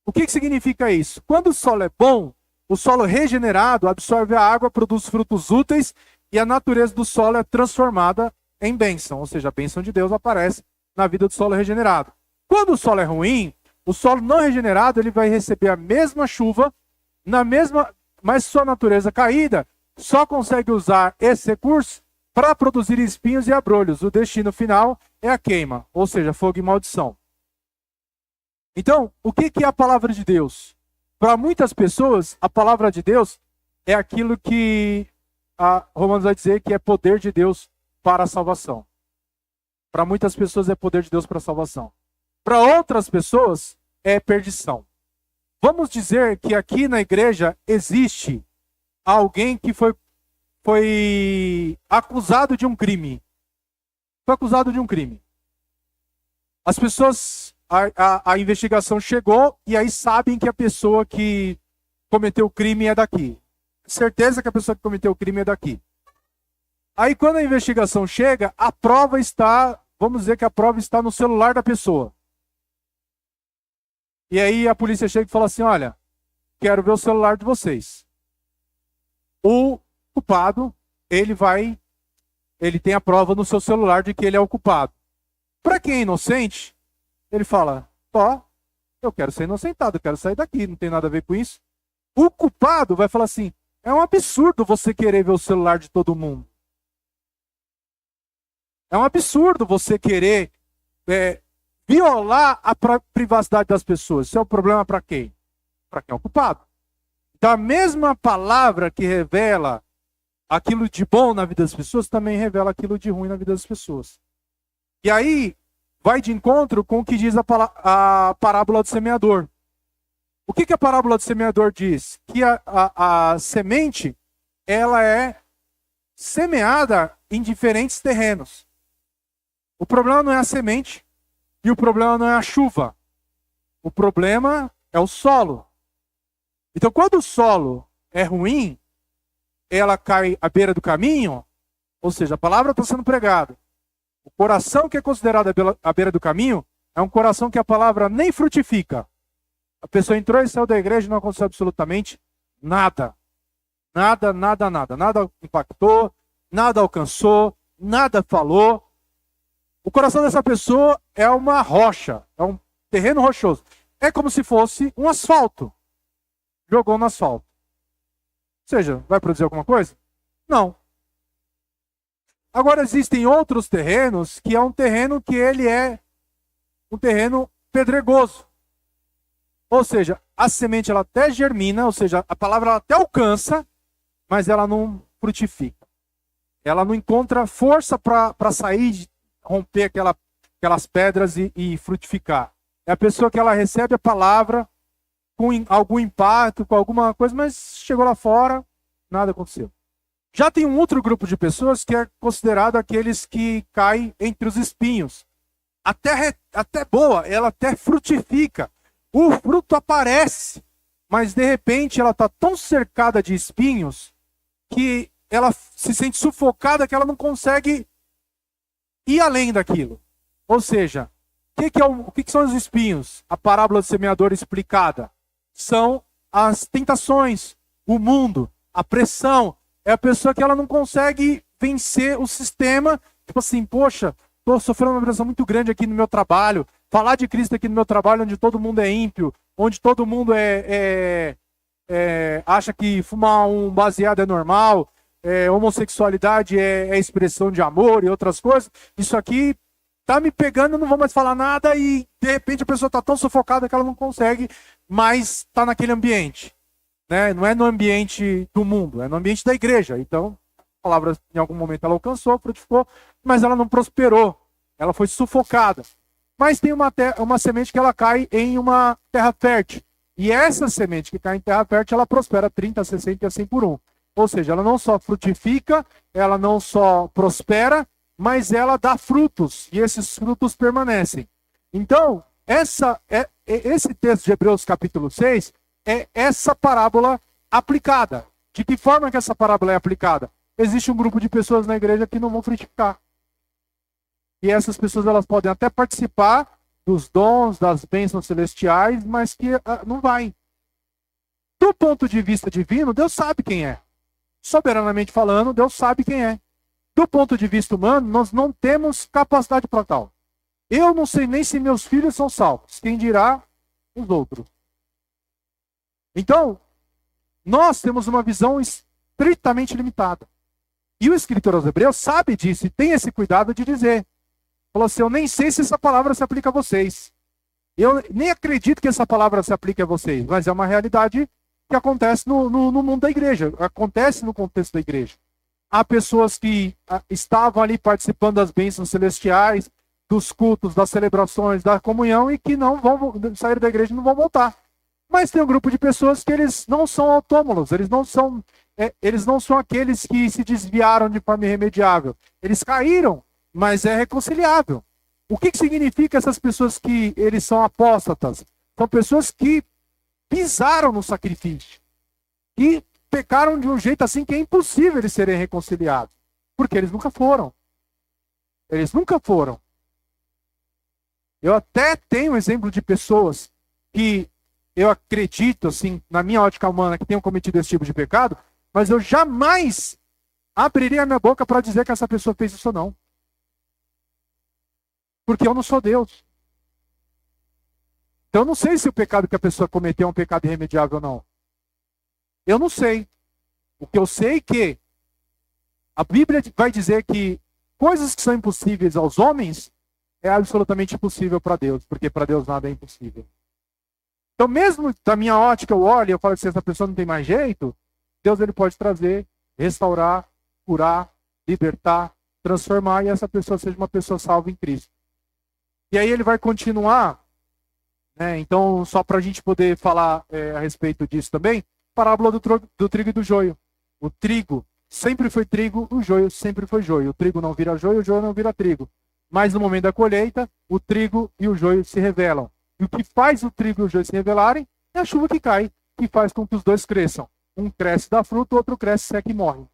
O que significa isso? Quando o solo é bom, o solo regenerado absorve a água, produz frutos úteis e a natureza do solo é transformada em bênção. Ou seja, a bênção de Deus aparece na vida do solo regenerado. Quando o solo é ruim, o solo não regenerado ele vai receber a mesma chuva, mas sua natureza caída só consegue usar esse recurso para produzir espinhos e abrolhos. O destino final é a queima, ou seja, fogo e maldição. Então, o que é a palavra de Deus? Para muitas pessoas, a palavra de Deus é aquilo que a Romanos vai dizer que é poder de Deus para a salvação. Para muitas pessoas é poder de Deus para a salvação. Para outras pessoas é perdição. Vamos dizer que aqui na igreja existe alguém que foi acusado de um crime. Foi acusado de um crime. As pessoas, a investigação chegou e aí sabem que a pessoa que cometeu o crime é daqui. Certeza que a pessoa que cometeu o crime é daqui. Aí quando a investigação chega, a prova está, vamos dizer que a prova está no celular da pessoa. E aí a polícia chega e fala assim, olha, quero ver o celular de vocês. O culpado, ele tem a prova no seu celular de que ele é o culpado. Para quem é inocente, ele fala, eu quero ser inocentado, eu quero sair daqui, não tem nada a ver com isso. O culpado vai falar assim, é um absurdo você querer ver o celular de todo mundo. É um absurdo você querer violar a privacidade das pessoas. Isso é o problema para quem? Para quem é o culpado. Então a mesma palavra que revela aquilo de bom na vida das pessoas, também revela aquilo de ruim na vida das pessoas. E aí vai de encontro com o que diz a parábola do semeador. O que a parábola do semeador diz? Que a semente, ela é semeada em diferentes terrenos. O problema não é a semente e o problema não é a chuva. O problema é o solo. Então, quando o solo é ruim, ela cai à beira do caminho, ou seja, a palavra está sendo pregada. O coração que é considerado à beira do caminho é um coração que a palavra nem frutifica. A pessoa entrou e saiu da igreja e não aconteceu absolutamente nada. Nada impactou, nada alcançou, nada falou. O coração dessa pessoa é uma rocha, é um terreno rochoso. É como se fosse um asfalto. Jogou no asfalto. Ou seja, vai produzir alguma coisa? Não. Agora existem outros terrenos que é um terreno que ele é um terreno pedregoso. Ou seja, a semente ela até germina, ou seja, a palavra ela até alcança, mas ela não frutifica. Ela não encontra força para sair, romper aquelas pedras e frutificar. É a pessoa que ela recebe a palavra com algum impacto, com alguma coisa, mas chegou lá fora, nada aconteceu. Já tem um outro grupo de pessoas que é considerado aqueles que caem entre os espinhos. A terra é até boa, ela até frutifica. O fruto aparece, mas de repente ela está tão cercada de espinhos que ela se sente sufocada, que ela não consegue ir além daquilo. Ou seja, o que são os espinhos? A parábola do semeador explicada. São as tentações, o mundo, a pressão. É a pessoa que ela não consegue vencer o sistema. Tipo assim, poxa, estou sofrendo uma pressão muito grande aqui no meu trabalho. Falar de Cristo aqui no meu trabalho, onde todo mundo é ímpio, onde todo mundo acha que fumar um baseado é normal, homossexualidade é expressão de amor e outras coisas. Isso aqui tá me pegando, eu não vou mais falar nada, e de repente a pessoa tá tão sufocada que ela não consegue mais estar naquele ambiente. Né? Não é no ambiente do mundo, é no ambiente da igreja. Então, a palavra em algum momento ela alcançou, frutificou, mas ela não prosperou. Ela foi sufocada. Mas tem uma semente que ela cai em uma terra fértil. E essa semente que cai em terra fértil, ela prospera 30, 60 e assim por um. Ou seja, ela não só frutifica, ela não só prospera, mas ela dá frutos. E esses frutos permanecem. Então, esse texto de Hebreus capítulo 6 é essa parábola aplicada. De que forma que essa parábola é aplicada? Existe um grupo de pessoas na igreja que não vão frutificar. E essas pessoas elas podem até participar dos dons, das bênçãos celestiais, mas que não vai. Do ponto de vista divino, Deus sabe quem é. Soberanamente falando, Deus sabe quem é. Do ponto de vista humano, nós não temos capacidade para tal. Eu não sei nem se meus filhos são salvos. Quem dirá os outros. Então, nós temos uma visão estritamente limitada. E o escritor aos Hebreus sabe disso e tem esse cuidado de dizer. Falou assim, eu nem sei se essa palavra se aplica a vocês. Eu nem acredito que essa palavra se aplique a vocês, mas é uma realidade que acontece no mundo da igreja, acontece no contexto da igreja. Há pessoas que estavam ali participando das bênçãos celestiais, dos cultos, das celebrações, da comunhão e que não vão sair da igreja e não vão voltar. Mas tem um grupo de pessoas que eles não são autômatos, eles não são aqueles que se desviaram de forma irremediável. Eles caíram, mas é reconciliável. O que significa essas pessoas que eles são apóstatas? São pessoas que pisaram no sacrifício, que pecaram de um jeito assim que é impossível eles serem reconciliados, porque eles nunca foram. Eles nunca foram. Eu até tenho um exemplo de pessoas que eu acredito, assim, na minha ótica humana, que tenham cometido esse tipo de pecado, mas eu jamais abriria a minha boca para dizer que essa pessoa fez isso ou não. Porque eu não sou Deus. Então eu não sei se o pecado que a pessoa cometeu é um pecado irremediável ou não. Eu não sei. O que eu sei é que a Bíblia vai dizer que coisas que são impossíveis aos homens é absolutamente impossível para Deus, porque para Deus nada é impossível. Então mesmo da minha ótica eu olho e eu falo que se essa pessoa não tem mais jeito, Deus ele pode trazer, restaurar, curar, libertar, transformar e essa pessoa seja uma pessoa salva em Cristo. E aí ele vai continuar, né? Então só para a gente poder falar a respeito disso também, parábola do trigo e do joio. O trigo sempre foi trigo, o joio sempre foi joio. O trigo não vira joio, o joio não vira trigo. Mas no momento da colheita, o trigo e o joio se revelam. E o que faz o trigo e o joio se revelarem é a chuva que cai, que faz com que os dois cresçam. Um cresce dá fruto, o outro cresce, seca e morre.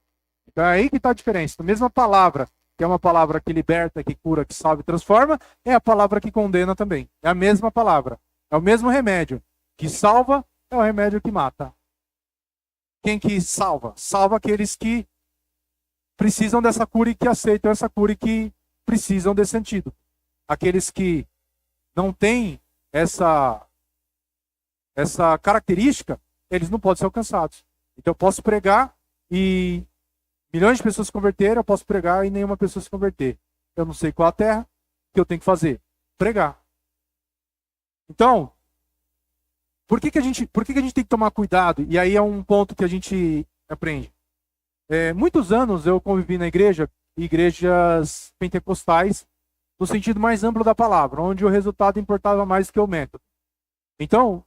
Então é aí que está a diferença. A mesma palavra, que é uma palavra que liberta, que cura, que salva e transforma, é a palavra que condena também. É a mesma palavra. É o mesmo remédio. Que salva é o remédio que mata. Quem que salva? Salva aqueles que precisam dessa cura e que aceitam essa cura e que precisam desse antídoto. Aqueles que não têm essa característica, eles não podem ser alcançados. Então eu posso pregar e milhões de pessoas se converterem, eu posso pregar e nenhuma pessoa se converter. Eu não sei qual a terra, o que eu tenho que fazer? Pregar. Então, por que a gente tem que tomar cuidado? E aí é um ponto que a gente aprende. Muitos anos eu convivi na igrejas pentecostais, no sentido mais amplo da palavra, onde o resultado importava mais do que o método. Então,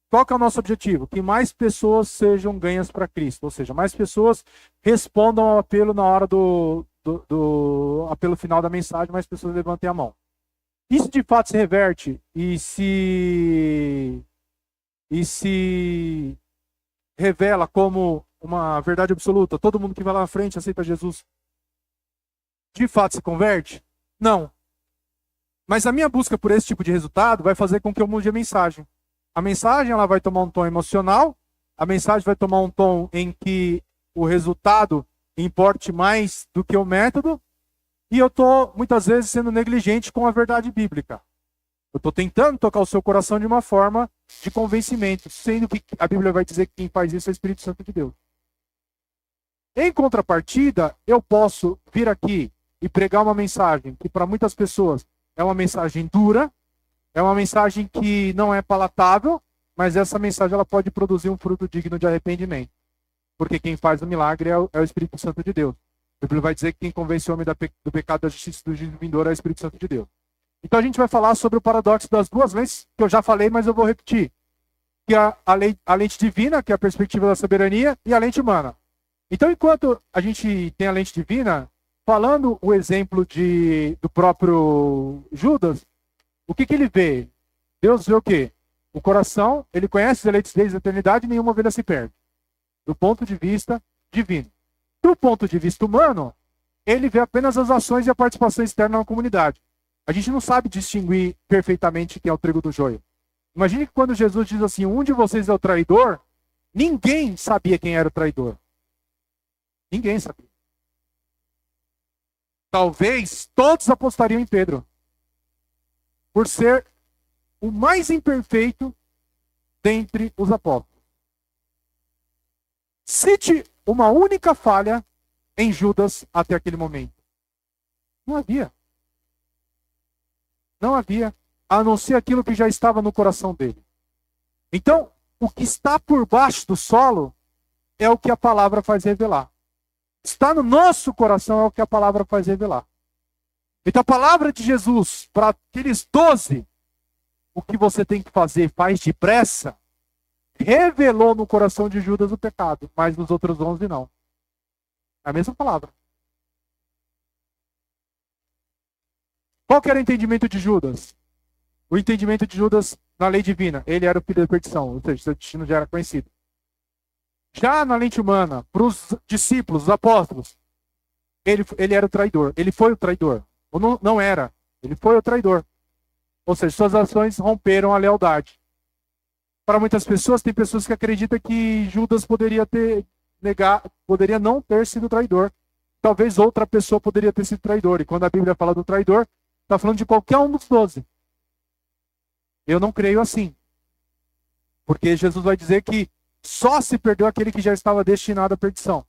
qual que é o nosso objetivo? Que mais pessoas sejam ganhas para Cristo, ou seja, mais pessoas respondam ao apelo na hora do apelo final da mensagem, mais pessoas levantem a mão. Isso de fato se reverte e se revela como uma verdade absoluta. Todo mundo que vai lá na frente aceita Jesus. De fato se converte? Não. Mas a minha busca por esse tipo de resultado vai fazer com que eu mude a mensagem. A mensagem ela vai tomar um tom emocional, a mensagem vai tomar um tom em que o resultado importe mais do que o método, e eu estou muitas vezes sendo negligente com a verdade bíblica. Eu estou tentando tocar o seu coração de uma forma de convencimento, sendo que a Bíblia vai dizer que quem faz isso é o Espírito Santo de Deus. Em contrapartida, eu posso vir aqui e pregar uma mensagem que para muitas pessoas é uma mensagem dura, é uma mensagem que não é palatável, mas essa mensagem ela pode produzir um fruto digno de arrependimento. Porque quem faz o milagre é o Espírito Santo de Deus. A Bíblia vai dizer que quem convence o homem do pecado, da justiça e do juízo vindouro é o Espírito Santo de Deus. Então a gente vai falar sobre o paradoxo das duas lentes, que eu já falei, mas eu vou repetir. Que é a lente divina, que é a perspectiva da soberania, e a lente humana. Então, enquanto a gente tem a lente divina, falando o exemplo do próprio Judas, o que ele vê? Deus vê o quê? O coração, ele conhece os eleitos desde a eternidade e nenhuma ovelha se perde. Do ponto de vista divino. Do ponto de vista humano, ele vê apenas as ações e a participação externa na comunidade. A gente não sabe distinguir perfeitamente quem é o trigo do joio. Imagine que quando Jesus diz assim, um de vocês é o traidor, ninguém sabia quem era o traidor. Ninguém sabia. Talvez todos apostariam em Pedro. Por ser o mais imperfeito dentre os apóstolos. Cite uma única falha em Judas até aquele momento. Não havia. Não havia, a não ser aquilo que já estava no coração dele. Então, o que está por baixo do solo é o que a palavra faz revelar. Está no nosso coração é o que a palavra faz revelar. Então a palavra de Jesus para aqueles 12, o que você tem que fazer, faz depressa, revelou no coração de Judas o pecado, mas nos outros 11 não. É a mesma palavra. Qual que era o entendimento de Judas? O entendimento de Judas na lei divina, ele era o filho da perdição, ou seja, seu destino já era conhecido. Já na lente humana, para os discípulos, os apóstolos, ele era o traidor. Ele foi o traidor. Ou não era. Ele foi o traidor. Ou seja, suas ações romperam a lealdade. Para muitas pessoas, tem pessoas que acreditam que Judas poderia não ter sido traidor. Talvez outra pessoa poderia ter sido traidor. E quando a Bíblia fala do traidor, está falando de qualquer um dos 12. Eu não creio assim. Porque Jesus vai dizer que só se perdeu aquele que já estava destinado à perdição.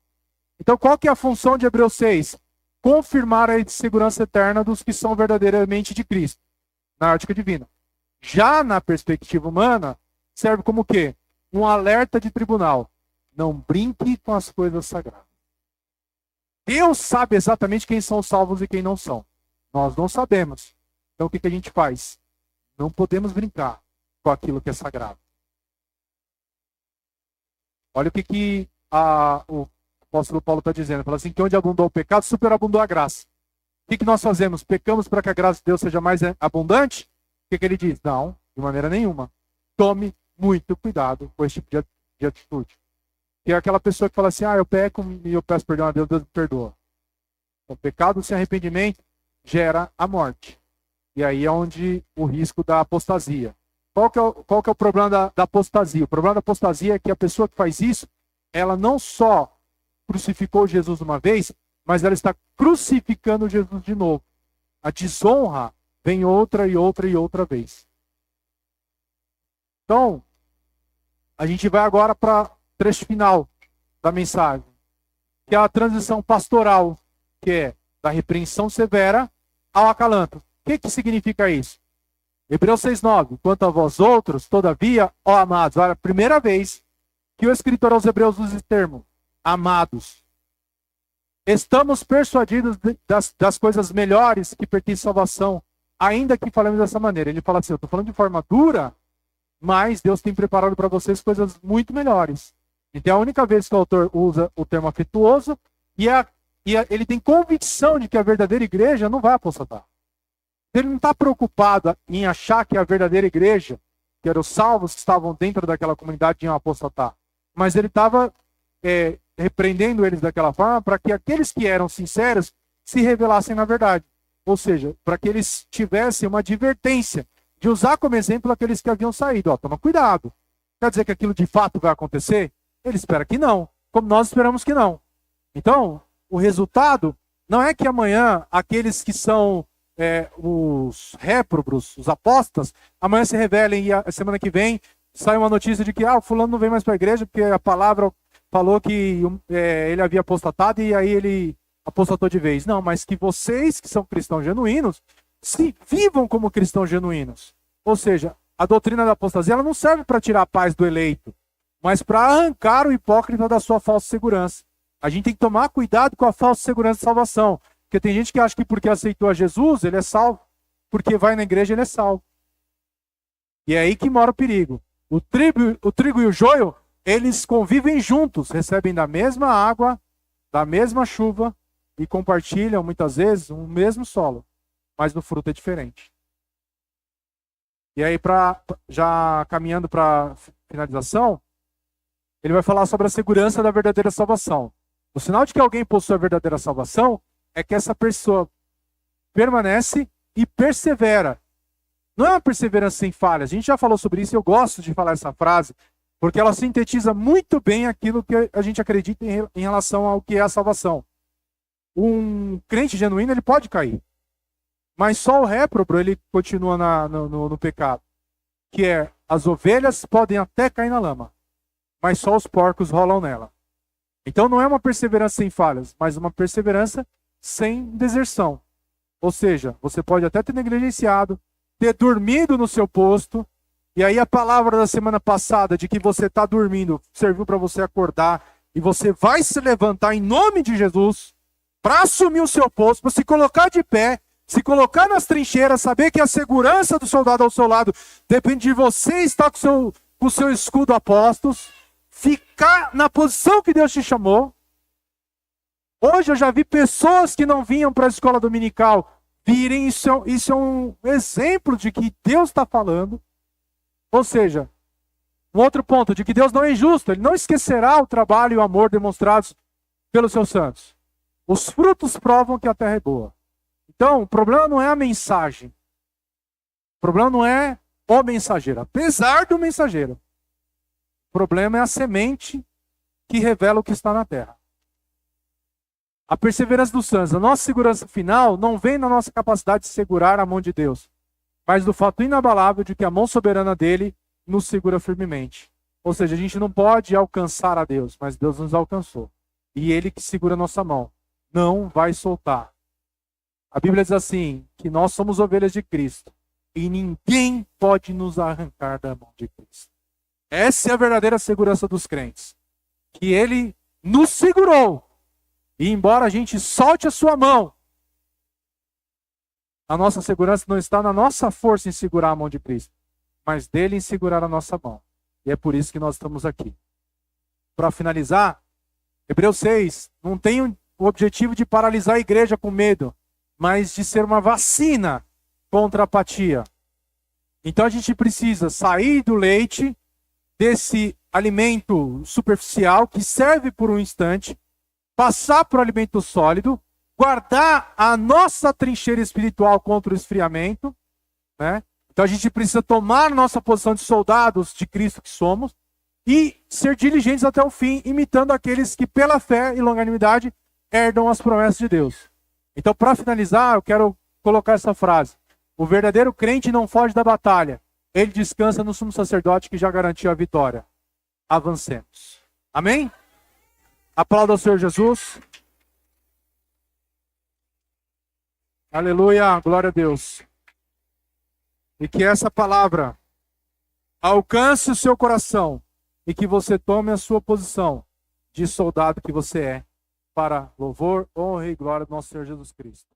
Então, qual que é a função de Hebreus 6? Confirmar a segurança eterna dos que são verdadeiramente de Cristo, na ótica divina. Já na perspectiva humana, serve como o quê? Um alerta de tribunal. Não brinque com as coisas sagradas. Deus sabe exatamente quem são salvos e quem não são. Nós não sabemos. Então, o que a gente faz? Não podemos brincar com aquilo que é sagrado. Olha o que o apóstolo Paulo está dizendo. Fala assim, que onde abundou o pecado, superabundou a graça. O que nós fazemos? Pecamos para que a graça de Deus seja mais abundante? O que ele diz? Não, de maneira nenhuma. Tome muito cuidado com esse tipo de atitude. Que é aquela pessoa que fala assim, eu peco e eu peço perdão a Deus, Deus me perdoa. O pecado sem arrependimento gera a morte. E aí é onde o risco da apostasia. Qual que é o problema da apostasia? O problema da apostasia é que a pessoa que faz isso, ela não só crucificou Jesus uma vez, mas ela está crucificando Jesus de novo. A desonra vem outra e outra e outra vez. Então, a gente vai agora para o trecho final da mensagem, que é a transição pastoral, que é da repreensão severa ao acalanto. O que significa isso? Hebreus 6,9. Quanto a vós outros, todavia, ó amados, olha, a primeira vez que o escritor aos Hebreus usa esse termo, amados. Estamos persuadidos das coisas melhores que pertencem à salvação, ainda que falemos dessa maneira. Ele fala assim, eu estou falando de forma dura, mas Deus tem preparado para vocês coisas muito melhores. Então é a única vez que o autor usa o termo afetuoso e ele tem convicção de que a verdadeira igreja não vai apostatar. Ele não está preocupado em achar que a verdadeira igreja, que eram os salvos que estavam dentro daquela comunidade, iam apostatar. Mas ele estava repreendendo eles daquela forma para que aqueles que eram sinceros se revelassem na verdade. Ou seja, para que eles tivessem uma advertência de usar como exemplo aqueles que haviam saído. Toma cuidado. Quer dizer que aquilo de fato vai acontecer? Ele espera que não, como nós esperamos que não. Então, o resultado não é que amanhã aqueles que são os réprobos, os apóstatas, amanhã se revelem e a semana que vem sai uma notícia de que o fulano não vem mais para a igreja porque a palavra falou que ele havia apostatado e aí ele apostatou de vez. Não, mas que vocês que são cristãos genuínos, se vivam como cristãos genuínos. Ou seja, a doutrina da apostasia ela não serve para tirar a paz do eleito, mas para arrancar o hipócrita da sua falsa segurança. A gente tem que tomar cuidado com a falsa segurança de salvação. Porque tem gente que acha que porque aceitou a Jesus, ele é salvo. Porque vai na igreja, ele é salvo. E é aí que mora o perigo. O trigo e o joio, eles convivem juntos, recebem da mesma água, da mesma chuva e compartilham, muitas vezes, o mesmo solo. Mas o fruto é diferente. E aí, já caminhando para finalização, ele vai falar sobre a segurança da verdadeira salvação. O sinal de que alguém possui a verdadeira salvação é que essa pessoa permanece e persevera. Não é uma perseverança sem falhas. A gente já falou sobre isso e eu gosto de falar essa frase, porque ela sintetiza muito bem aquilo que a gente acredita em relação ao que é a salvação. Um crente genuíno, ele pode cair. Mas só o réprobo, ele continua no pecado. Que é, as ovelhas podem até cair na lama, mas só os porcos rolam nela. Então não é uma perseverança sem falhas, mas uma perseverança sem deserção. Ou seja, você pode até ter negligenciado, ter dormido no seu posto, e aí a palavra da semana passada de que você está dormindo serviu para você acordar, e você vai se levantar em nome de Jesus para assumir o seu posto, para se colocar de pé, se colocar nas trincheiras, saber que a segurança do soldado ao seu lado depende de você estar com o seu escudo a postos, ficar na posição que Deus te chamou. Hoje eu já vi pessoas que não vinham para a escola dominical virem, isso é um exemplo de que Deus está falando. Ou seja, um outro ponto, de que Deus não é injusto, Ele não esquecerá o trabalho e o amor demonstrados pelos seus santos. Os frutos provam que a terra é boa. Então, o problema não é a mensagem. O problema não é o mensageiro, apesar do mensageiro. O problema é a semente que revela o que está na terra. A perseverança dos santos, a nossa segurança final, não vem na nossa capacidade de segurar a mão de Deus, mas do fato inabalável de que a mão soberana dele nos segura firmemente. Ou seja, a gente não pode alcançar a Deus, mas Deus nos alcançou. E ele que segura a nossa mão, não vai soltar. A Bíblia diz assim, que nós somos ovelhas de Cristo, e ninguém pode nos arrancar da mão de Cristo. Essa é a verdadeira segurança dos crentes. Que ele nos segurou. E embora a gente solte a sua mão, a nossa segurança não está na nossa força em segurar a mão de Cristo, mas dele em segurar a nossa mão. E é por isso que nós estamos aqui. Para finalizar, Hebreus 6 não tem o objetivo de paralisar a igreja com medo, mas de ser uma vacina contra a apatia. Então a gente precisa sair do leite, desse alimento superficial que serve por um instante, passar para o alimento sólido, guardar a nossa trincheira espiritual contra o esfriamento, né? Então a gente precisa tomar nossa posição de soldados de Cristo que somos e ser diligentes até o fim, imitando aqueles que pela fé e longanimidade herdam as promessas de Deus. Então, para finalizar, eu quero colocar essa frase. O verdadeiro crente não foge da batalha. Ele descansa no sumo sacerdote que já garantiu a vitória. Avancemos. Amém? Aplauda ao Senhor Jesus. Aleluia, glória a Deus. E que essa palavra alcance o seu coração e que você tome a sua posição de soldado que você é, para louvor, honra e glória do nosso Senhor Jesus Cristo.